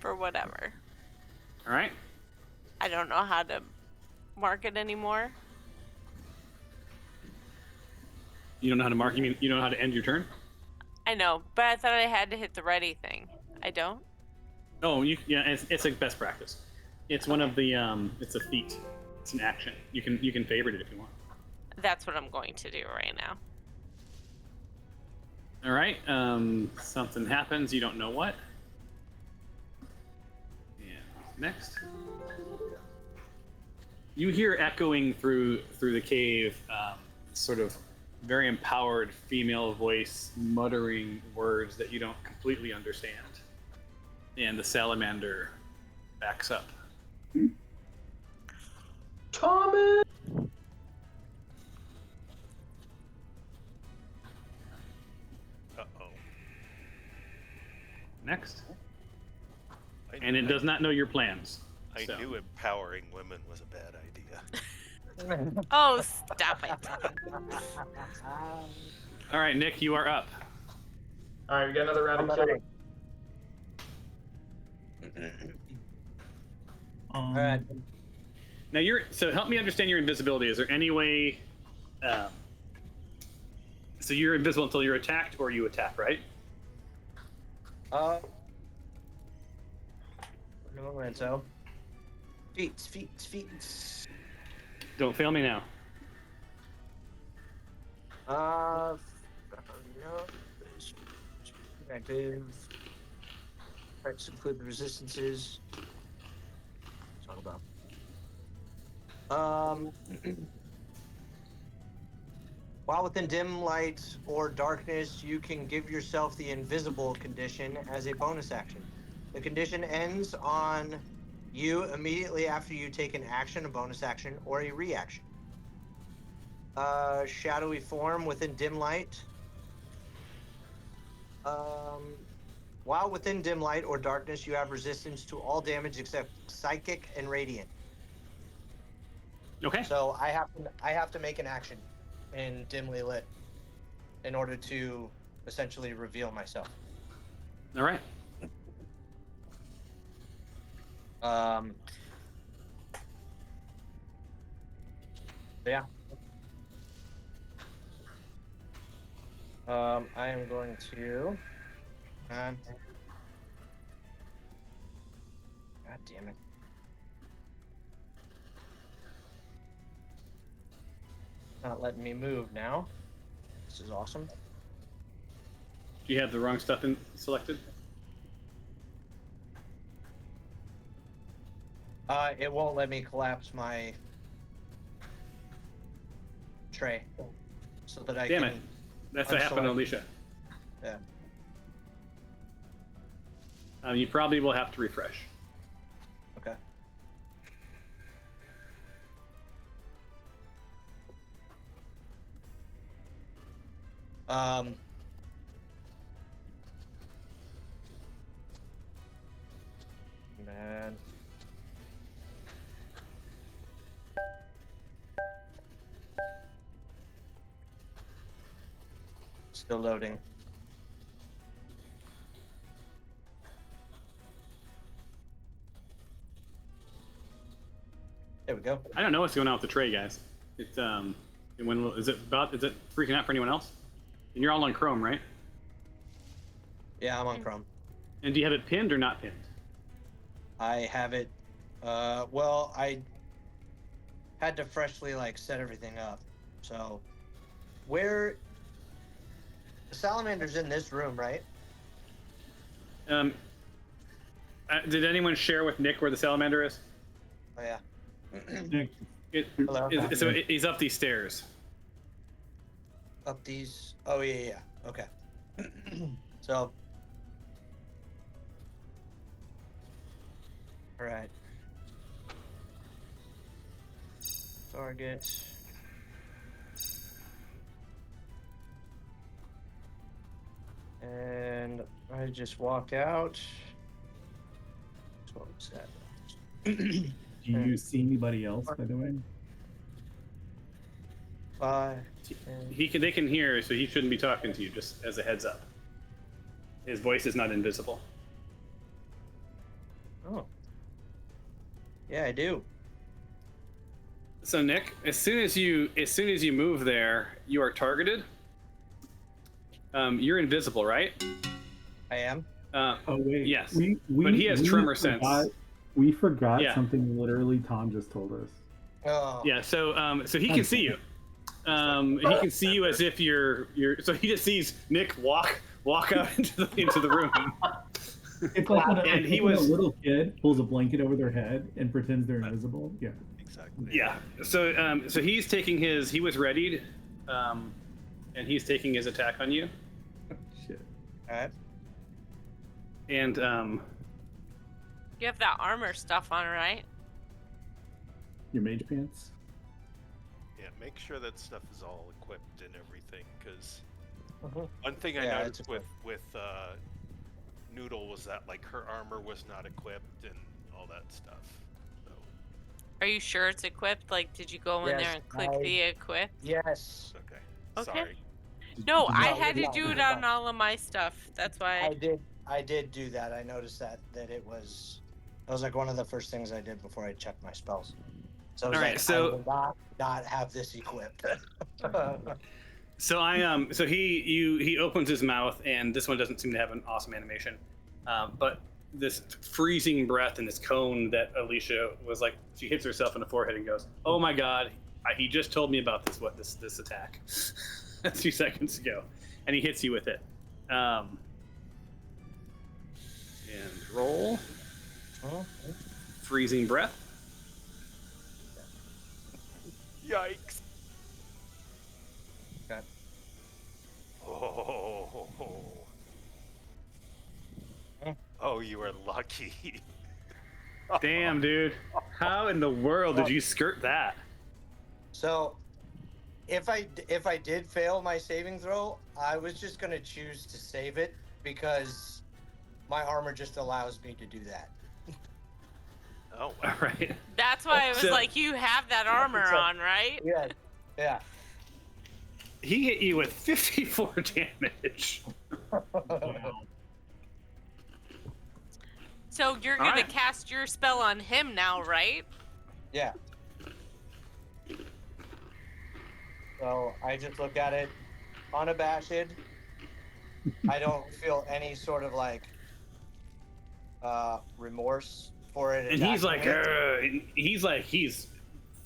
For whatever. All right. I don't know how to mark it anymore. You don't know how to mark. You mean you don't know how to end your turn? I know, but I thought I had to hit the ready thing. I don't? Oh, yeah. It's like best practice. It's one of the. It's a feat. It's an action. You can favorite it if you want. That's what I'm going to do right now. All right. Something happens. You don't know what. Yeah. Next. You hear echoing through the cave, sort of very empowered female voice muttering words that you don't completely understand, and the salamander backs up. Thomas! Uh-oh. Next. I And it does not know your plans. I so. knew empowering women was a bad idea. Oh, stop it. All right, Nick, you are up. All right, we got another round of killing. Um, Alright. Now so help me understand your invisibility. Is there any way? So you're invisible until you're attacked, or you attack, right? No momento. Feet. Don't fail me now. Active. Effects include resistances. Talk about. While within dim light or darkness, you can give yourself the invisible condition as a bonus action. The condition ends on you immediately after you take an action, a bonus action, or a reaction. Shadowy form within dim light. While within dim light or darkness, you have resistance to all damage except psychic and radiant. Okay. So I have to make an action. and dimly lit in order to essentially reveal myself. All right. Yeah. I am going to. God damn it. Not letting me move now. This is awesome. Do you have the wrong stuff selected? It won't let me collapse my tray so that I Damn can. it. That's what happened to unselect- Alicia. Yeah. You probably will have to refresh. Okay. Man. Still loading. There we go. I don't know what's going on with the tray, guys. It's is it freaking out for anyone else? And you're all on Chrome, right? Yeah, I'm on Chrome. And do you have it pinned or not pinned? I have it. Well, I had to freshly set everything up. So, where the salamander's in this room, right? Did anyone share with Nick where the salamander is? Oh yeah. Nick, Hello. So he's up these stairs. Up these. Oh yeah. Okay. So. All right. Target. And I just walk out. So what was that? do you see anybody else, by the way? 5. They can hear, so he shouldn't be talking to you. Just as a heads up, his voice is not invisible. Oh. Yeah, I do. So Nick, as soon as you move there, you are targeted. You're invisible, right? I am. Oh wait. Yes. But he has tremor sense. We forgot Yeah. something literally Tom just told us. Oh. Yeah. So he can see you. He can see you as if you're. So he just sees Nick walk out into the room. It's like when, And he when was- a little kid pulls a blanket over their head and pretends they're invisible. Yeah. Exactly. Yeah. So he's taking his. He was readied, and he's taking his attack on you. Shit. All right. And You have that armor stuff on, right? Your mage pants. Yeah, make sure that stuff is all equipped and everything, because Mhm. one thing I Yeah, noticed it's with Noodle was that her armor was not equipped and all that stuff. So Are you sure it's equipped? Did you go in there Yes, and click I- the equip? Yes, it's okay. Okay. Sorry. No, Did I you- had to no, do it no. on all of my stuff. That's why. I did. I did do that. I noticed that it was. That was one of the first things I did before I checked my spells. So I was All right, like, so- I will not have this equipped. So he opens his mouth, and this one doesn't seem to have an awesome animation, but this freezing breath and this cone that Alicia was like, she hits herself in the forehead and goes, "Oh my God, he just told me about this attack a few seconds ago," and he hits you with it. And roll freezing breath. Yikes. Okay. Oh. Oh, you are lucky. Damn, dude, how in the world did you skirt that? So, if I did fail my saving throw, I was just gonna choose to save it because my armor just allows me to do that. Oh, All right. That's why I was So- like, you have that armor So- on, right? Yeah. Yeah. He hit you with 54 damage. Wow. So you're gonna Alright. cast your spell on him now, right? Yeah. So I just look at it unabashed. I don't feel any sort of like remorse for it. And he's attacking like, me. he's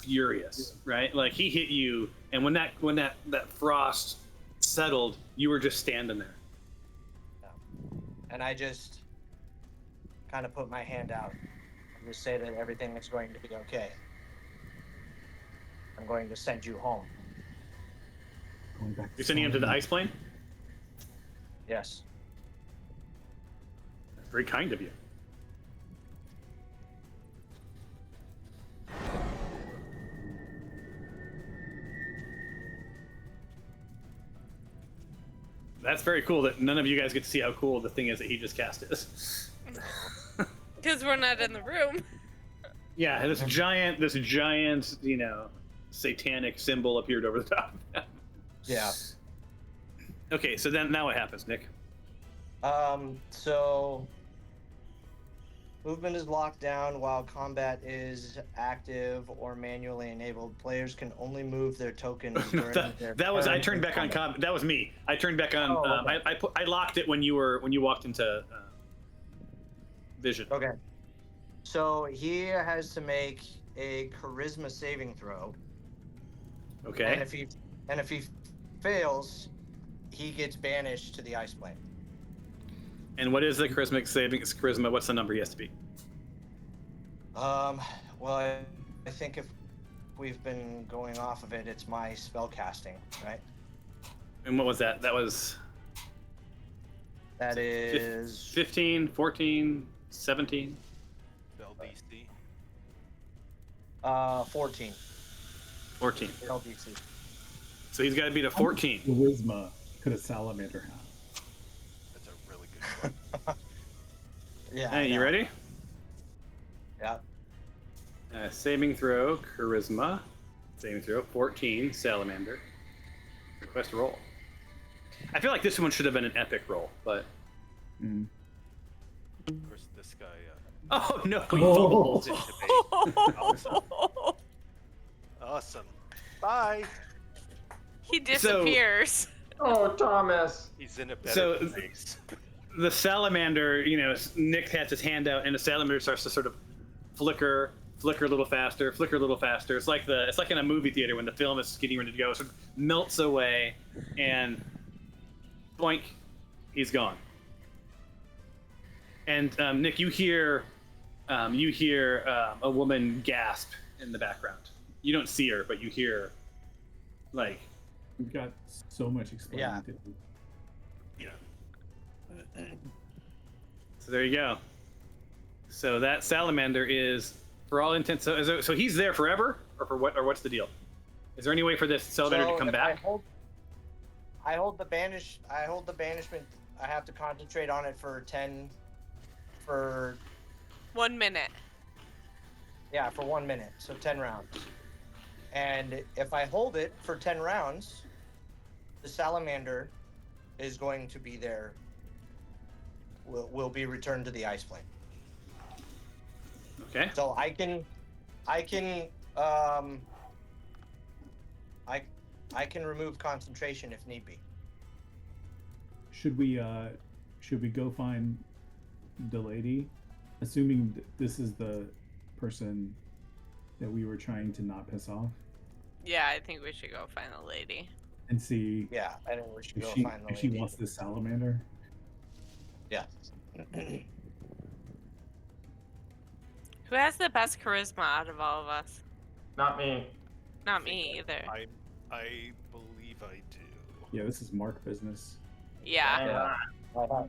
furious, right? Like he hit you, and when that frost settled, you were just standing there. And I just kind of put my hand out and just say that everything is going to be okay. I'm going to send you home. Going back You're sending him to the Solomon. ice plane? Yes. That's very kind of you. That's very cool that none of you guys get to see how cool the thing is that he just cast is. Because we're not in the room. Yeah, this giant, satanic symbol appeared over the top. Yeah. Okay, so then now what happens, Nick? So movement is locked down while combat is active or manually enabled. Players can only move their tokens during their I turn turned in back on combat. that was me. I turned back on. Oh, okay. I locked it when you walked into vision. Okay. So he has to make a charisma saving throw. Okay. And if he fails, he gets banished to the ice plane. And what is the charisma? What's the number he has to be? Well, I think if we've been going off of it, it's my spell casting, right? And what was that? That was That is 15, 14, 17. Spell DC. 14. 14. Spell DC. So he's got to beat a 14. Charisma could a salamander have? That's a really good one. Yeah. Hey, you ready? Yeah. Saving throw, charisma. Saving throw, 14, salamander. Request roll. I feel like this one should have been an epic roll, but. Mm. Of course, this guy. Oh no! He Oh. fumbled. Awesome. Awesome. Bye. He disappears. Oh, Thomas. He's in a better So- place. The salamander, Nick has his hand out, and the salamander starts to sort of flicker a little faster, flicker a little faster. It's like in a movie theater when the film is getting ready to go. It sort of melts away, and boink, he's gone. And Nick, you hear a woman gasp in the background. You don't see her, but you hear, like, We've got so much explaining Yeah. to do. So there you go. So that salamander is, for all intents, so he's there forever, or for what? Or what's the deal? Is there any way for this salamander to come if back? I hold the banishment. I have to concentrate on it for 1 minute. for 1 minute, so 10 rounds. And if I hold it for 10 rounds, the salamander is going to be there. Will be returned to the ice plane. Okay. So I can remove concentration if need be. Should we go find the lady? Assuming this is the person that we were trying to not piss off, Yeah, I think we should go find the lady. and see Yeah, I think we should if go she find the if she lady. wants this salamander. Yeah. Who has the best charisma out of all of us? Not me. Not me either. I believe I do. Yeah, this is Mark business. Yeah. Yeah.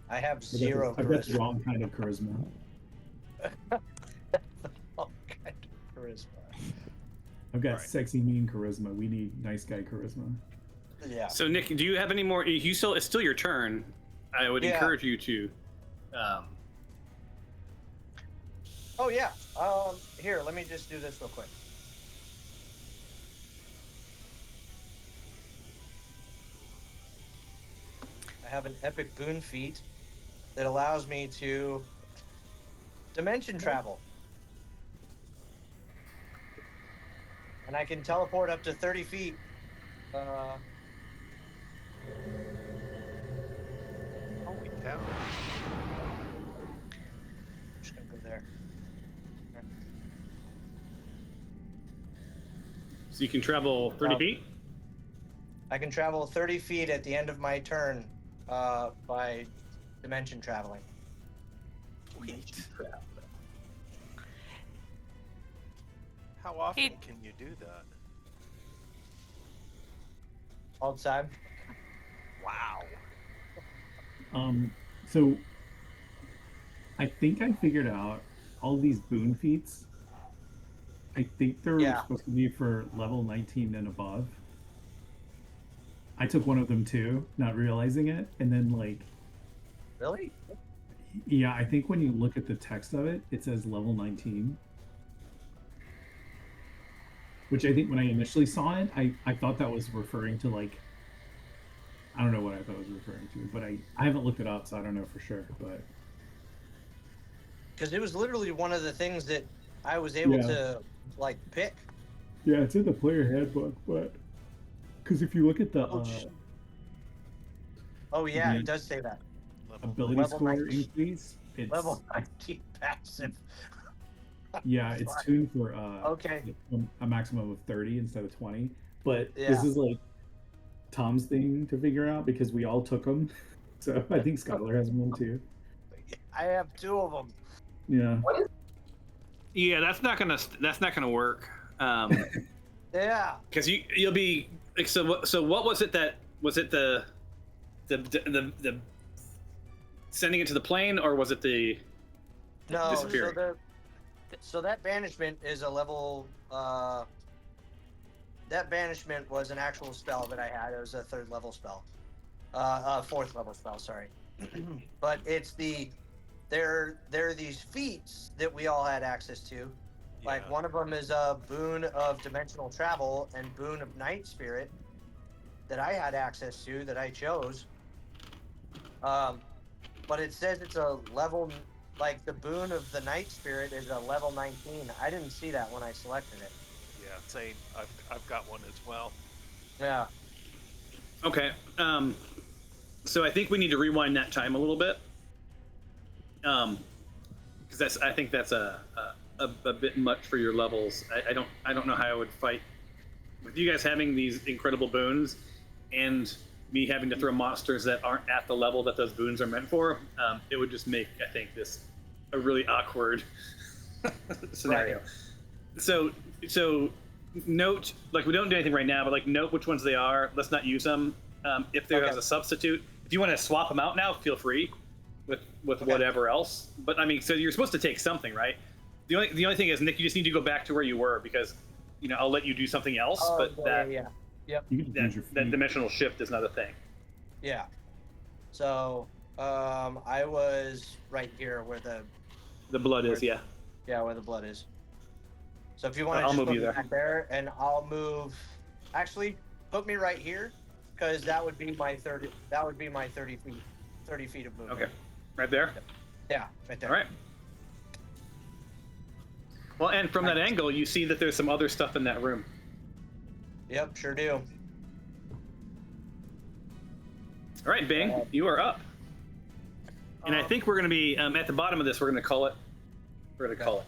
I have I zero got the charisma. wrong kind of charisma. All kind of charisma. I've got Right. sexy mean charisma. We need nice guy charisma. Yeah. So Nick, do you have any more? It's still your turn. I would Yeah. encourage you to. Oh yeah. Here, let me just do this real quick. I have an epic boon feat that allows me to dimension travel. And I can teleport up to 30 feet. Holy cow. I'm just gonna go there. So you can travel 30 feet? I can travel 30 feet at the end of my turn by dimension traveling. Sweet. How often Hey- can you do that? All the time. Wow. So I think I figured out all these boon feats. I think they're Yeah. supposed to be for level 19 and above. I took one of them too, not realizing it, and then like, Really? yeah, I think when you look at the text of it, it says level 19. Which I think when I initially saw it, I thought that was referring to like, I don't know what I thought it was referring to, but I haven't looked it up, so I don't know for sure. But Because it was literally one of the things that I was able Yeah. to like pick. yeah, it's in the player handbook, but because if you look at the Oh yeah, Yeah. it does say that. Level ability Level score 19. increase, it's Level 19 passive. yeah, it's tuned for Okay. a maximum of 30 instead of 20. But Yeah. this is like Tom's thing to figure out because we all took them. So I think Skylar has one too. I have 2 of them. Yeah. Yeah, that's not gonna work. Yeah. Because you'll be like, so what was it that was it the sending it to the plane, or was it the No. disappearing? So that banishment is a level. That banishment was an actual spell that I had. It was a 3rd level spell. 4th level spell. Sorry. But it's there are these feats that we all had access to. Like Yeah. one of them is a boon of dimensional travel and boon of night spirit that I had access to that I chose. But it says it's a level, like the boon of the night spirit is a level 19. I didn't see that when I selected it. Yeah, same. I've got one as well. Yeah. Okay. So I think we need to rewind that time a little bit. Because I think that's a bit much for your levels. I don't know how I would fight with you guys having these incredible boons and me having to throw monsters that aren't at the level that those boons are meant for. It would just make, I think, this a really awkward scenario. Right. So note, like, we don't do anything right now, but like note which ones they are. Let's not use them. If there is a substitute, if you want to swap them out now, feel free with whatever else. But I mean, so you're supposed to take something, right? The only thing is, Nick, you just need to go back to where you were, because I'll let you do something else, but yeah. Yep. You can use your that feet. dimensional shift is not a thing. Yeah. So, I was right here where The blood is, yeah. where the blood is. So if you want to I'll just move put you me there. back there, and I'll move. Actually, put me right here, because that would be my 30. That would be my 30 feet. 30 feet of movement. Okay, right there. Yeah, right there. All right. Well, and from that angle, you see that there's some other stuff in that room. Yep, sure do. All right, Bing, you are up. And I think we're going to be at the bottom of this. We're going to call it. We're going to call it.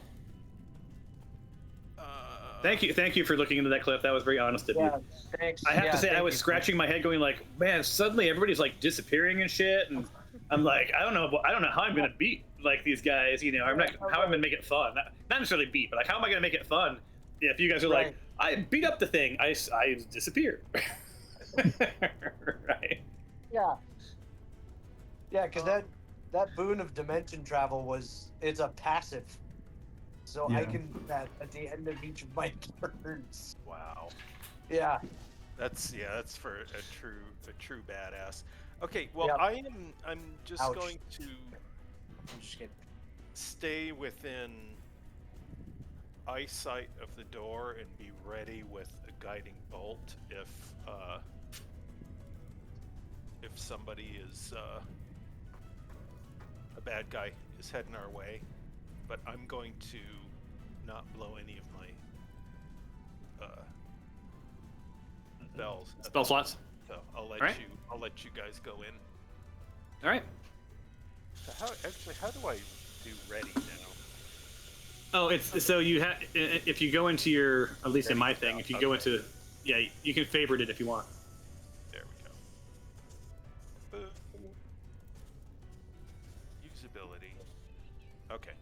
Thank you for looking into that, Cliff. That was very honest of you. Thanks. I have to say, I thank was you. scratching my head, going like, man, suddenly everybody's like disappearing and shit, and I'm like, I don't know how I'm gonna beat like these guys. I'm not how I'm gonna make it fun. Not necessarily beat, but like how am I gonna make it fun if you guys are like, I beat up the thing, I disappeared. Right. Yeah. Yeah, because that boon of dimension travel it's a passive. So I Yeah. can do that at the end of each of my turns. Wow. Yeah. That's for a true badass. Okay, well, Yep. I'm just Ouch. going to I'm just kidding. stay within eyesight of the door and be ready with a guiding bolt if somebody is a bad guy is heading our way, but I'm going to not blow any of my bells. Spell slots. So I'll let Alright. you guys go in. All right. So how do I do ready now? Oh, it's so you have if you go into your, at least in my thing, if you go Okay. into, yeah, you can favorite it if you want. There we go. Usability. Okay.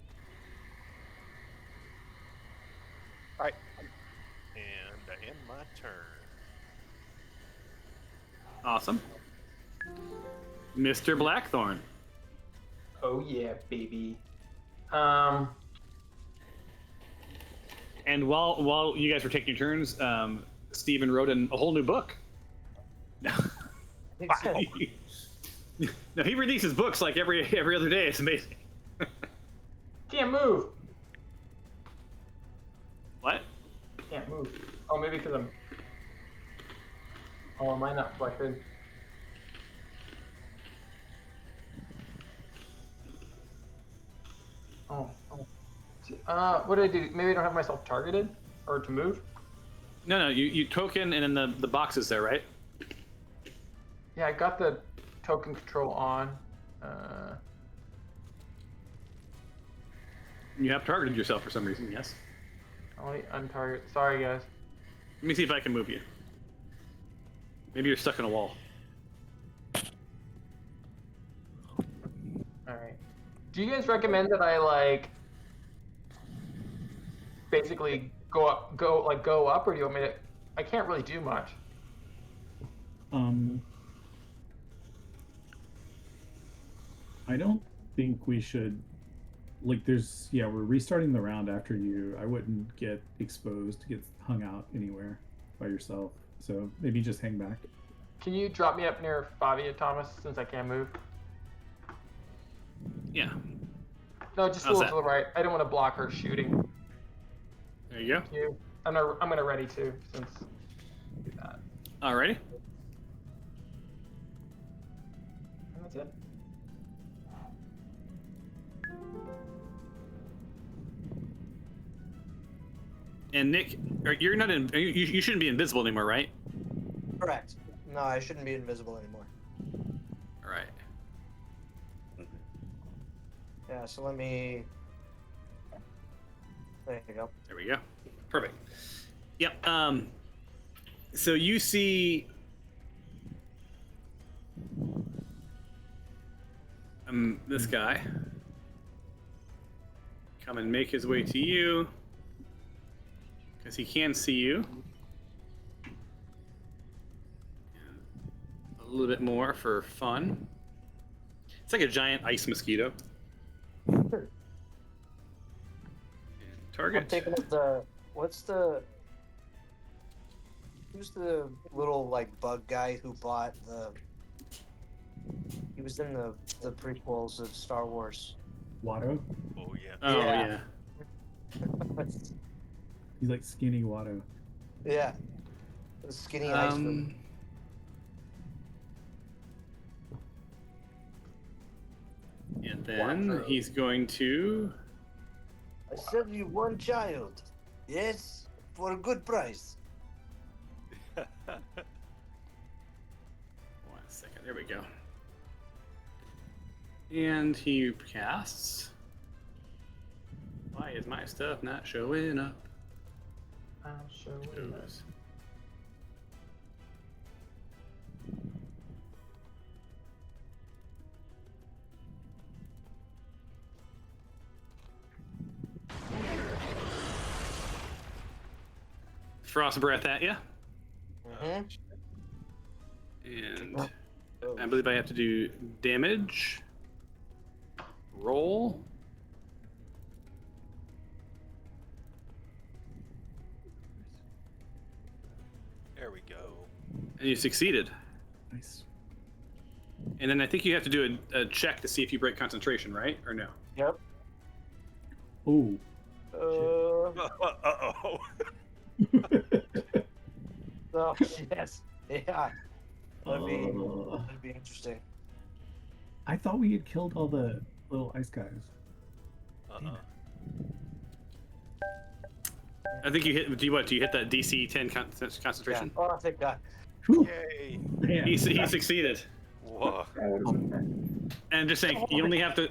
Alright. And I end my turn. Awesome. Mr. Blackthorn. Oh yeah, baby. And while you guys were taking your turns, Steven wrote a whole new book. No, no, he releases books like every other day. It's amazing. Can't move. What? Can't move. Oh, maybe because I'm. Oh, am I not selected? Oh. What did I do? Maybe I don't have myself targeted or to move. No, you token and then the box is there, right? Yeah, I got the token control on. You have targeted yourself for some reason, yes. Only untarget. Sorry, guys. Let me see if I can move you. Maybe you're stuck in a wall. All right. Do you guys recommend that I like basically go up, or do you want me to? I can't really do much. I don't think we should. Like, we're restarting the round after you. I wouldn't get exposed, get hung out anywhere by yourself. So maybe just hang back. Can you drop me up near Favia, Thomas, since I can't move? Yeah. No, just a How's little that? to the right. I don't want to block her shooting. There you go. You. I'm gonna ready to since. Do that. Alrighty. And that's it. And Nick, you're not in. You shouldn't be invisible anymore, right? Correct. No, I shouldn't be invisible anymore. All right. Yeah, so let me. There you go. There we go. Perfect. Yep. So you see this guy come and make his way to you because he can see you. A little bit more for fun. It's like a giant ice mosquito. And target. I'm taking up the. Who's the little like bug guy who bought the? He was in the prequels of Star Wars. Watto? Oh yeah. Oh Yeah. yeah. He's like skinny Watto. Yeah. The skinny iceman. And then he's going to. I sell you one child. Yes, for a good price. 1 second. There we go. And he casts. Why is my stuff not showing up? I'll show you. Oops. Frost breath at you. Mm-hmm. And I believe I have to do damage. Roll. There we go. And you succeeded. Nice. And then I think you have to do a check to see if you break concentration, right? Or no? Yep. Oh. Uh-oh. Oh, yes. Yeah. That'd be interesting. I thought we had killed all the little ice guys. I think you hit. Do you hit that DC 10 concentration? Yeah. Oh, thank God. Whew. Yay! Man. He succeeded. Whoa. And just saying, you only have to.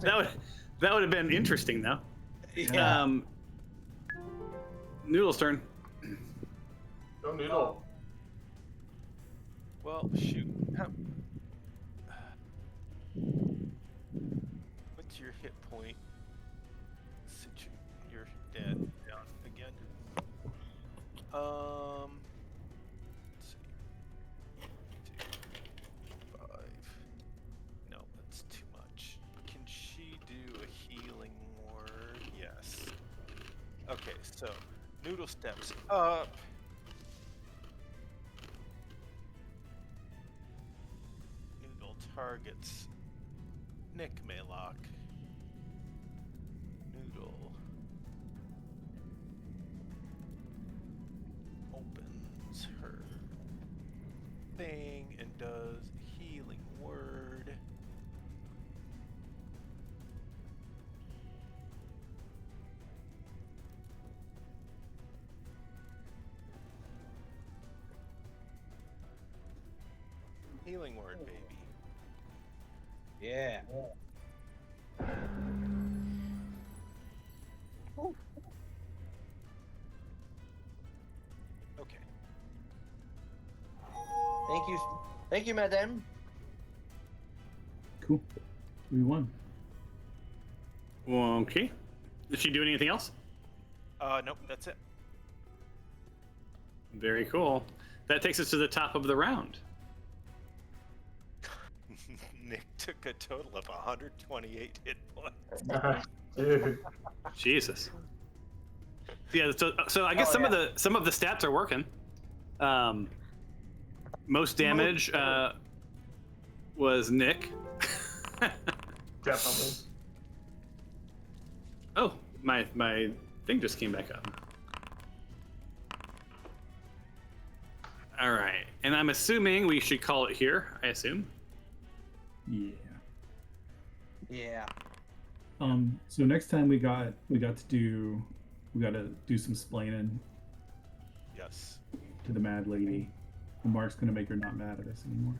that would have been interesting, though. Yeah. Noodle's turn. Go Noodle. Well, shoot. What's your hit point? You're dead. Down again. Let's see. 2, 5. No, that's too much. Can she do a healing word? Yes. Okay, so Noodle steps up. Noodle targets Nick Maylock. Noodle opens her thing and does healing word. Healing word, baby. Yeah. Okay. Thank you, madam. Cool. We won. Okay. Is she doing anything else? Nope, that's it. Very cool. That takes us to the top of the round. Nick took a total of 128 hit points. Dude. Jesus. Yeah. So I guess some of the stats are working. Most damage was Nick. Definitely. Oh, my thing just came back up. All right, and I'm assuming we should call it here. I assume. Yeah. Yeah. So next time we got to do some splaining Yes. to the mad lady. And Mark's gonna make her not mad at us anymore.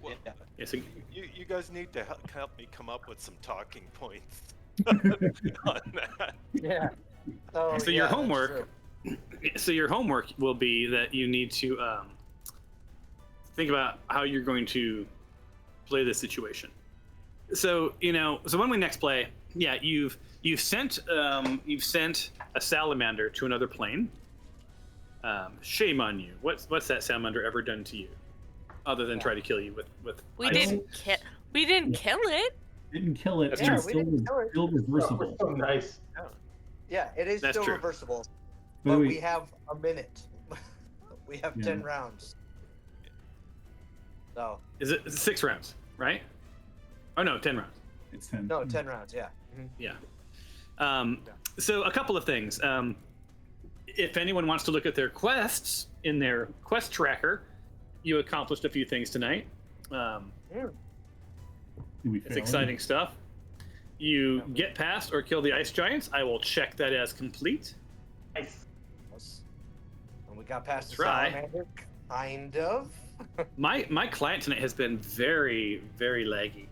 Well, Yeah. Yeah, so you guys need to help me come up with some talking points on that. Yeah. Oh, So yeah, your that's homework. true. So your homework will be that you need to think about how you're going to play this situation. So so when we next play, yeah, you've sent a salamander to another plane. Shame on you. What's that salamander ever done to you, other than try to kill you with? We ice? didn't kill it. Didn't kill it. That's It's true. We didn't kill it. still reversible. So nice. Yeah, it is That's still true. reversible, By the but way, we have a minute. We have Yeah. 10 rounds. So Is it 6 rounds, right? Oh no, 10 rounds. it's 10. no, 10 rounds. Yeah. Yeah. So a couple of things. If anyone wants to look at their quests in their quest tracker, you accomplished a few things tonight. Did we It's fail exciting stuff. You get past or kill the ice giants. I will check that as complete. Nice. And we got past the Try. salamander, kind of. My client tonight has been very, very laggy.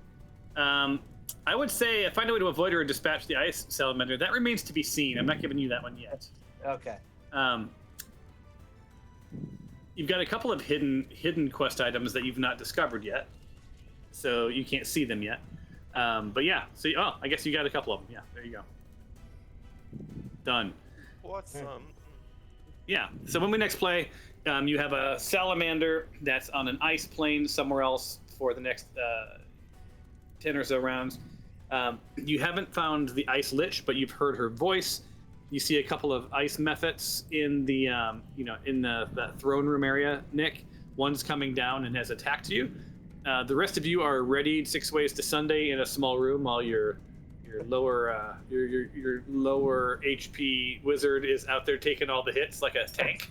I would say find a way to avoid or dispatch the ice salamander. That remains to be seen. I'm not giving you that one yet. Okay. You've got a couple of hidden quest items that you've not discovered yet, so you can't see them yet. But yeah, so I guess you got a couple of them. Yeah, there you go. Done. What's Yeah. So when we next play, you have a salamander that's on an ice plane somewhere else for the next 10 or so rounds. You haven't found the Ice Lich, but you've heard her voice. You see a couple of ice methods in the in the throne room area, Nick. One's coming down and has attacked you. The rest of you are readied 6 ways to Sunday in a small room while your your lower HP wizard is out there taking all the hits like a tank.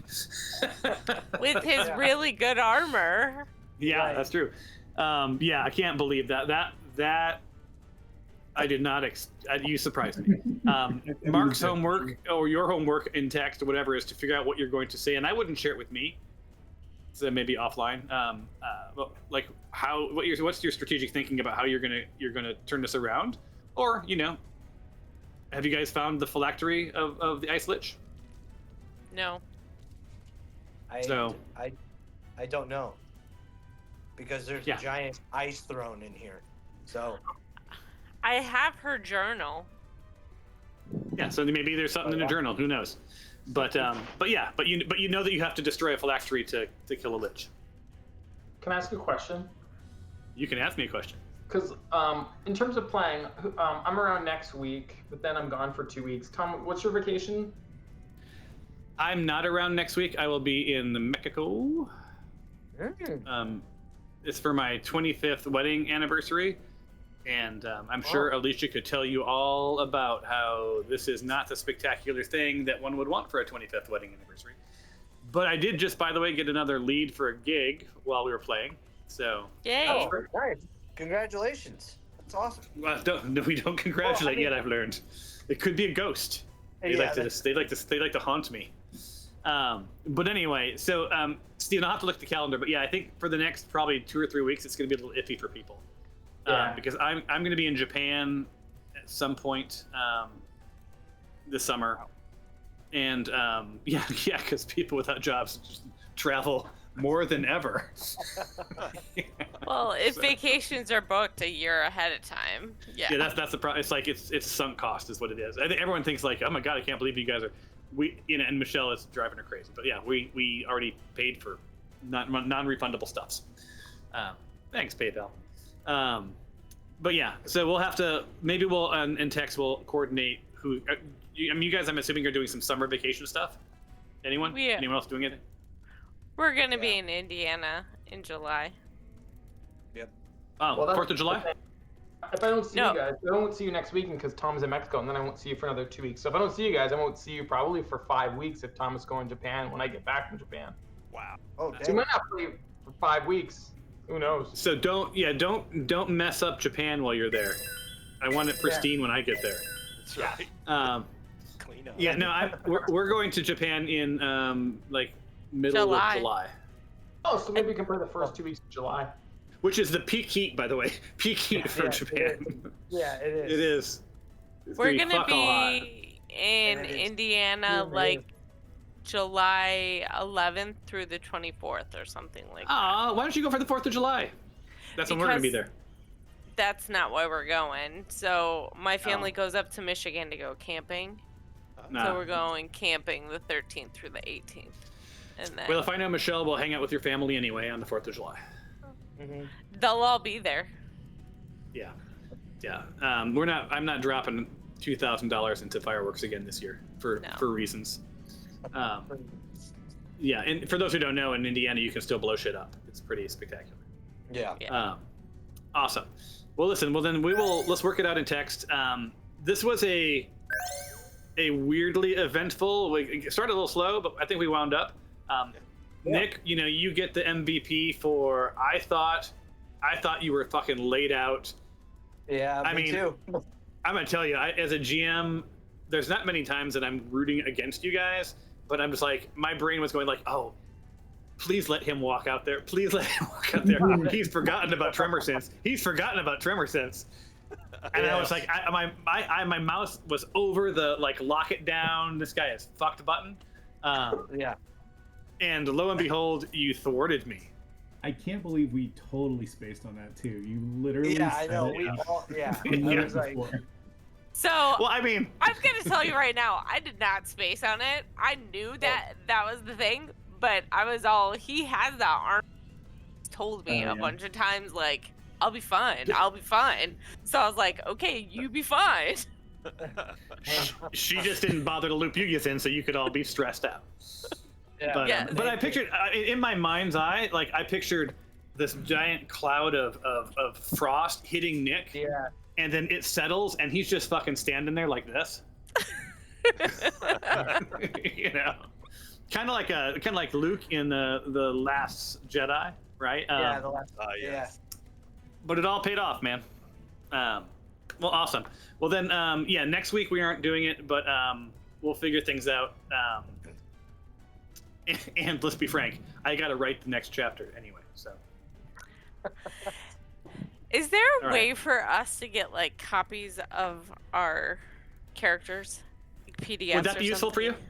With his really good armor. Yeah, Right. that's true. Yeah, I can't believe that I did not. You surprised me. Mark's homework or your homework in text or whatever is to figure out what you're going to say, and I wouldn't share it with me. So maybe offline. Like what's your strategic thinking about how you're gonna turn this around, or have you guys found the phylactery of the Ice Lich? No. I don't know. Because there's a giant ice throne in here. So I have her journal. Yeah, so maybe there's something in the journal. Who knows? But you know that you have to destroy a phylactery to kill a lich. Can I ask a question? You can ask me a question. Because in terms of playing, I'm around next week, but then I'm gone for 2 weeks. Tom, what's your vacation? I'm not around next week. I will be in Mexico. It's for my 25th wedding anniversary, and I'm sure Alicia could tell you all about how this is not the spectacular thing that one would want for a 25th wedding anniversary. But I did just, by the way, get another lead for a gig while we were playing. So Yay! Oh, nice. Congratulations. That's awesome. well, we don't congratulate yet. I've learned it could be a ghost. They like to haunt me. But anyway, so Steven, I'll have to look at the calendar, but yeah, I think for the next probably 2 or 3 weeks, it's going to be a little iffy for people. Because I'm going to be in Japan at some point this summer, and because people without jobs just travel more than ever. Well, if vacations are booked a year ahead of time, yeah, that's the problem. It's like it's sunk cost is what it is. I think everyone thinks like, oh my god, I can't believe you guys are. And Michelle is driving her crazy, but yeah, we already paid for non-refundable stuffs. Thanks, PayPal. But yeah, so we'll have to maybe we'll in text we'll coordinate who. You guys, I'm assuming you're doing some summer vacation stuff. Anyone? Anyone else doing it? we're gonna be in Indiana in July. Yep. Oh, Well, 4th of July. If I don't see you guys, I won't see you next weekend because Tom's in Mexico, and then I won't see you for another 2 weeks. So if I don't see you guys, I won't see you probably for 5 weeks if Tom is going to Japan when I get back from Japan. Wow. Oh, So you damn. might not play for 5 weeks. Who knows? So don't mess up Japan while you're there. I want it pristine when I get there. That's right. Clean up. Yeah, no, we're going to Japan in like middle of July, Oh, so maybe we can play the first 2 weeks of July. which is the peak heat, by the way. Peak heat for Yeah, Japan. Yeah, it is. It is. It's We're be gonna fuck all hot. be in And it is Indiana humid. like July 11th through the 24th or something like that. Aw, why don't you go for the 4th of July? That's when we're gonna be Because- there. That's not why we're going. So my family goes up to Michigan to go camping. Nah. So we're going camping the 13th through the 18th. And then Well, if I know Michelle, we'll hang out with your family anyway on the 4th of July. Mhm. they'll all be there. Yeah. I'm not dropping $2,000 into fireworks again this year for reasons. Yeah, and for those who don't know, in Indiana, you can still blow shit up. It's pretty spectacular. Yeah. Awesome. Well, listen. Well, then let's work it out in text. This was a weirdly eventful. We started a little slow, but I think we wound up. Nick, you get the MVP for. I thought you were fucking laid out. Yeah, I me mean, too. I'm gonna tell you, as a GM, there's not many times that I'm rooting against you guys, but I'm just like, my brain was going like, oh, please let him walk out there. Please let him walk out there. He's forgotten about Tremor Sense. And I was like, my mouse was over the like lock it down. This guy is fucked button. Yeah. And lo and behold, you thwarted me. I can't believe we totally spaced on that too. You literally. Yeah, I said know. it We out all, yeah. the I minute was like, before. So Well, I mean, I'm gonna tell you right now, I did not space on it. I knew that was the thing, but I was all, he has that arm. He's told me a bunch of times, like, I'll be fine. So I was like, okay, you be fine. she just didn't bother to loop you guys in so you could all be stressed out. yeah. But, Yeah. but I pictured in my mind's eye, like I pictured this giant cloud of frost hitting Nick, Yeah. and then it settles, and he's just fucking standing there like this. You know, kind of like Luke in the Last Jedi, right? Yeah, the last. Yes. But it all paid off, man. Well, awesome. Well, then, yeah, next week we aren't doing it, but we'll figure things out. And let's be frank, I got to write the next chapter anyway, so. Is there a All way right. for us to get like copies of our characters, like PDFs? Would that be or useful for you? something?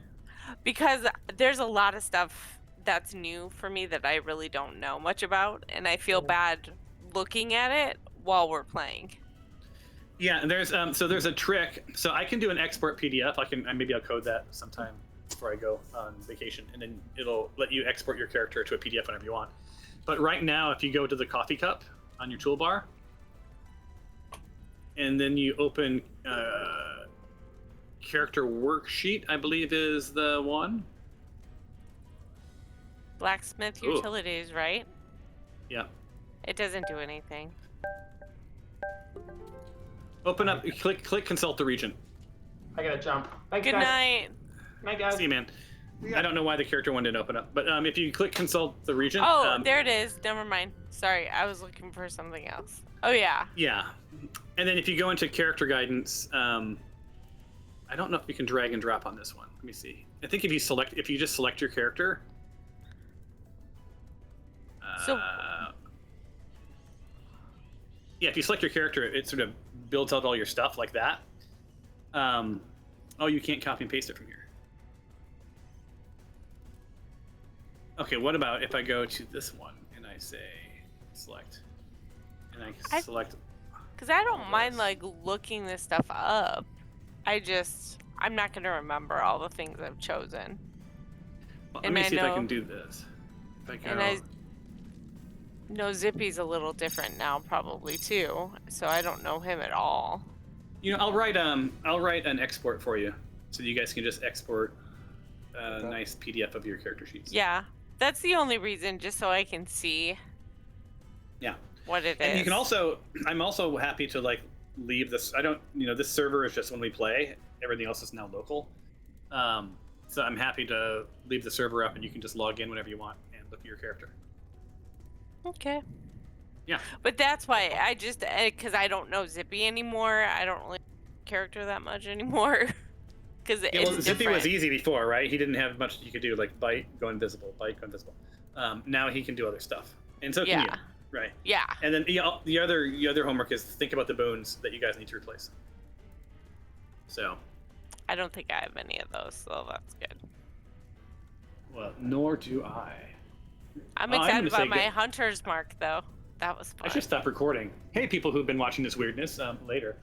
Because there's a lot of stuff that's new for me that I really don't know much about, and I feel bad looking at it while we're playing. Yeah, and there's a trick. So I can do an export PDF. Maybe I'll code that sometime before I go on vacation, and then it'll let you export your character to a PDF whenever you want. But right now, if you go to the coffee cup on your toolbar, and then you open character worksheet, I believe is the one. Blacksmith Ooh. utilities, right? Yeah. It doesn't do anything. Open up. Click consult the region. I gotta jump. Thanks, Good guys. night. Night, guys. See you, man. I don't know why the character one didn't open up, but if you click consult the region. Oh, there it is. Never mind. Sorry, I was looking for something else. Oh yeah. Yeah, and then if you go into character guidance, I don't know if you can drag and drop on this one. Let me see. I think if you just select your character. So- Yeah, if you select your character, it sort of builds out all your stuff like that. Oh, you can't copy and paste it from here. Okay, what about if I go to this one and I say select, and I select. Because I don't mind like looking this stuff up. I'm not gonna remember all the things I've chosen. Well, let and me I see if I know- can do this. If I go, And I know Zippy's a little different now, probably too. So I don't know him at all. I'll write an export for you, so you guys can just export a nice PDF of your character sheets. Yeah, that's the only reason, just so I can see. Yeah. What it is. And you can also, I'm also happy to like leave this. I don't, this server is just when we play. Everything else is now local. So I'm happy to leave the server up, and you can just log in whenever you want and look at your character. Okay. Yeah. But that's why because I don't know Zippy anymore. I don't really character that much anymore. Because Yeah, it's well, Zippy different. was easy before, right? He didn't have much you could do, like bite, go invisible, bite, go invisible. Now he can do other stuff, and so can you, Yeah. right? Yeah. And then the other homework is think about the boons that you guys need to replace. So. I don't think I have any of those, so that's good. Well, nor do I. I'm Oh, I'm excited gonna say about my good. hunter's mark, though. That was fun. I should stop recording. Hey, people who've been watching this weirdness, later.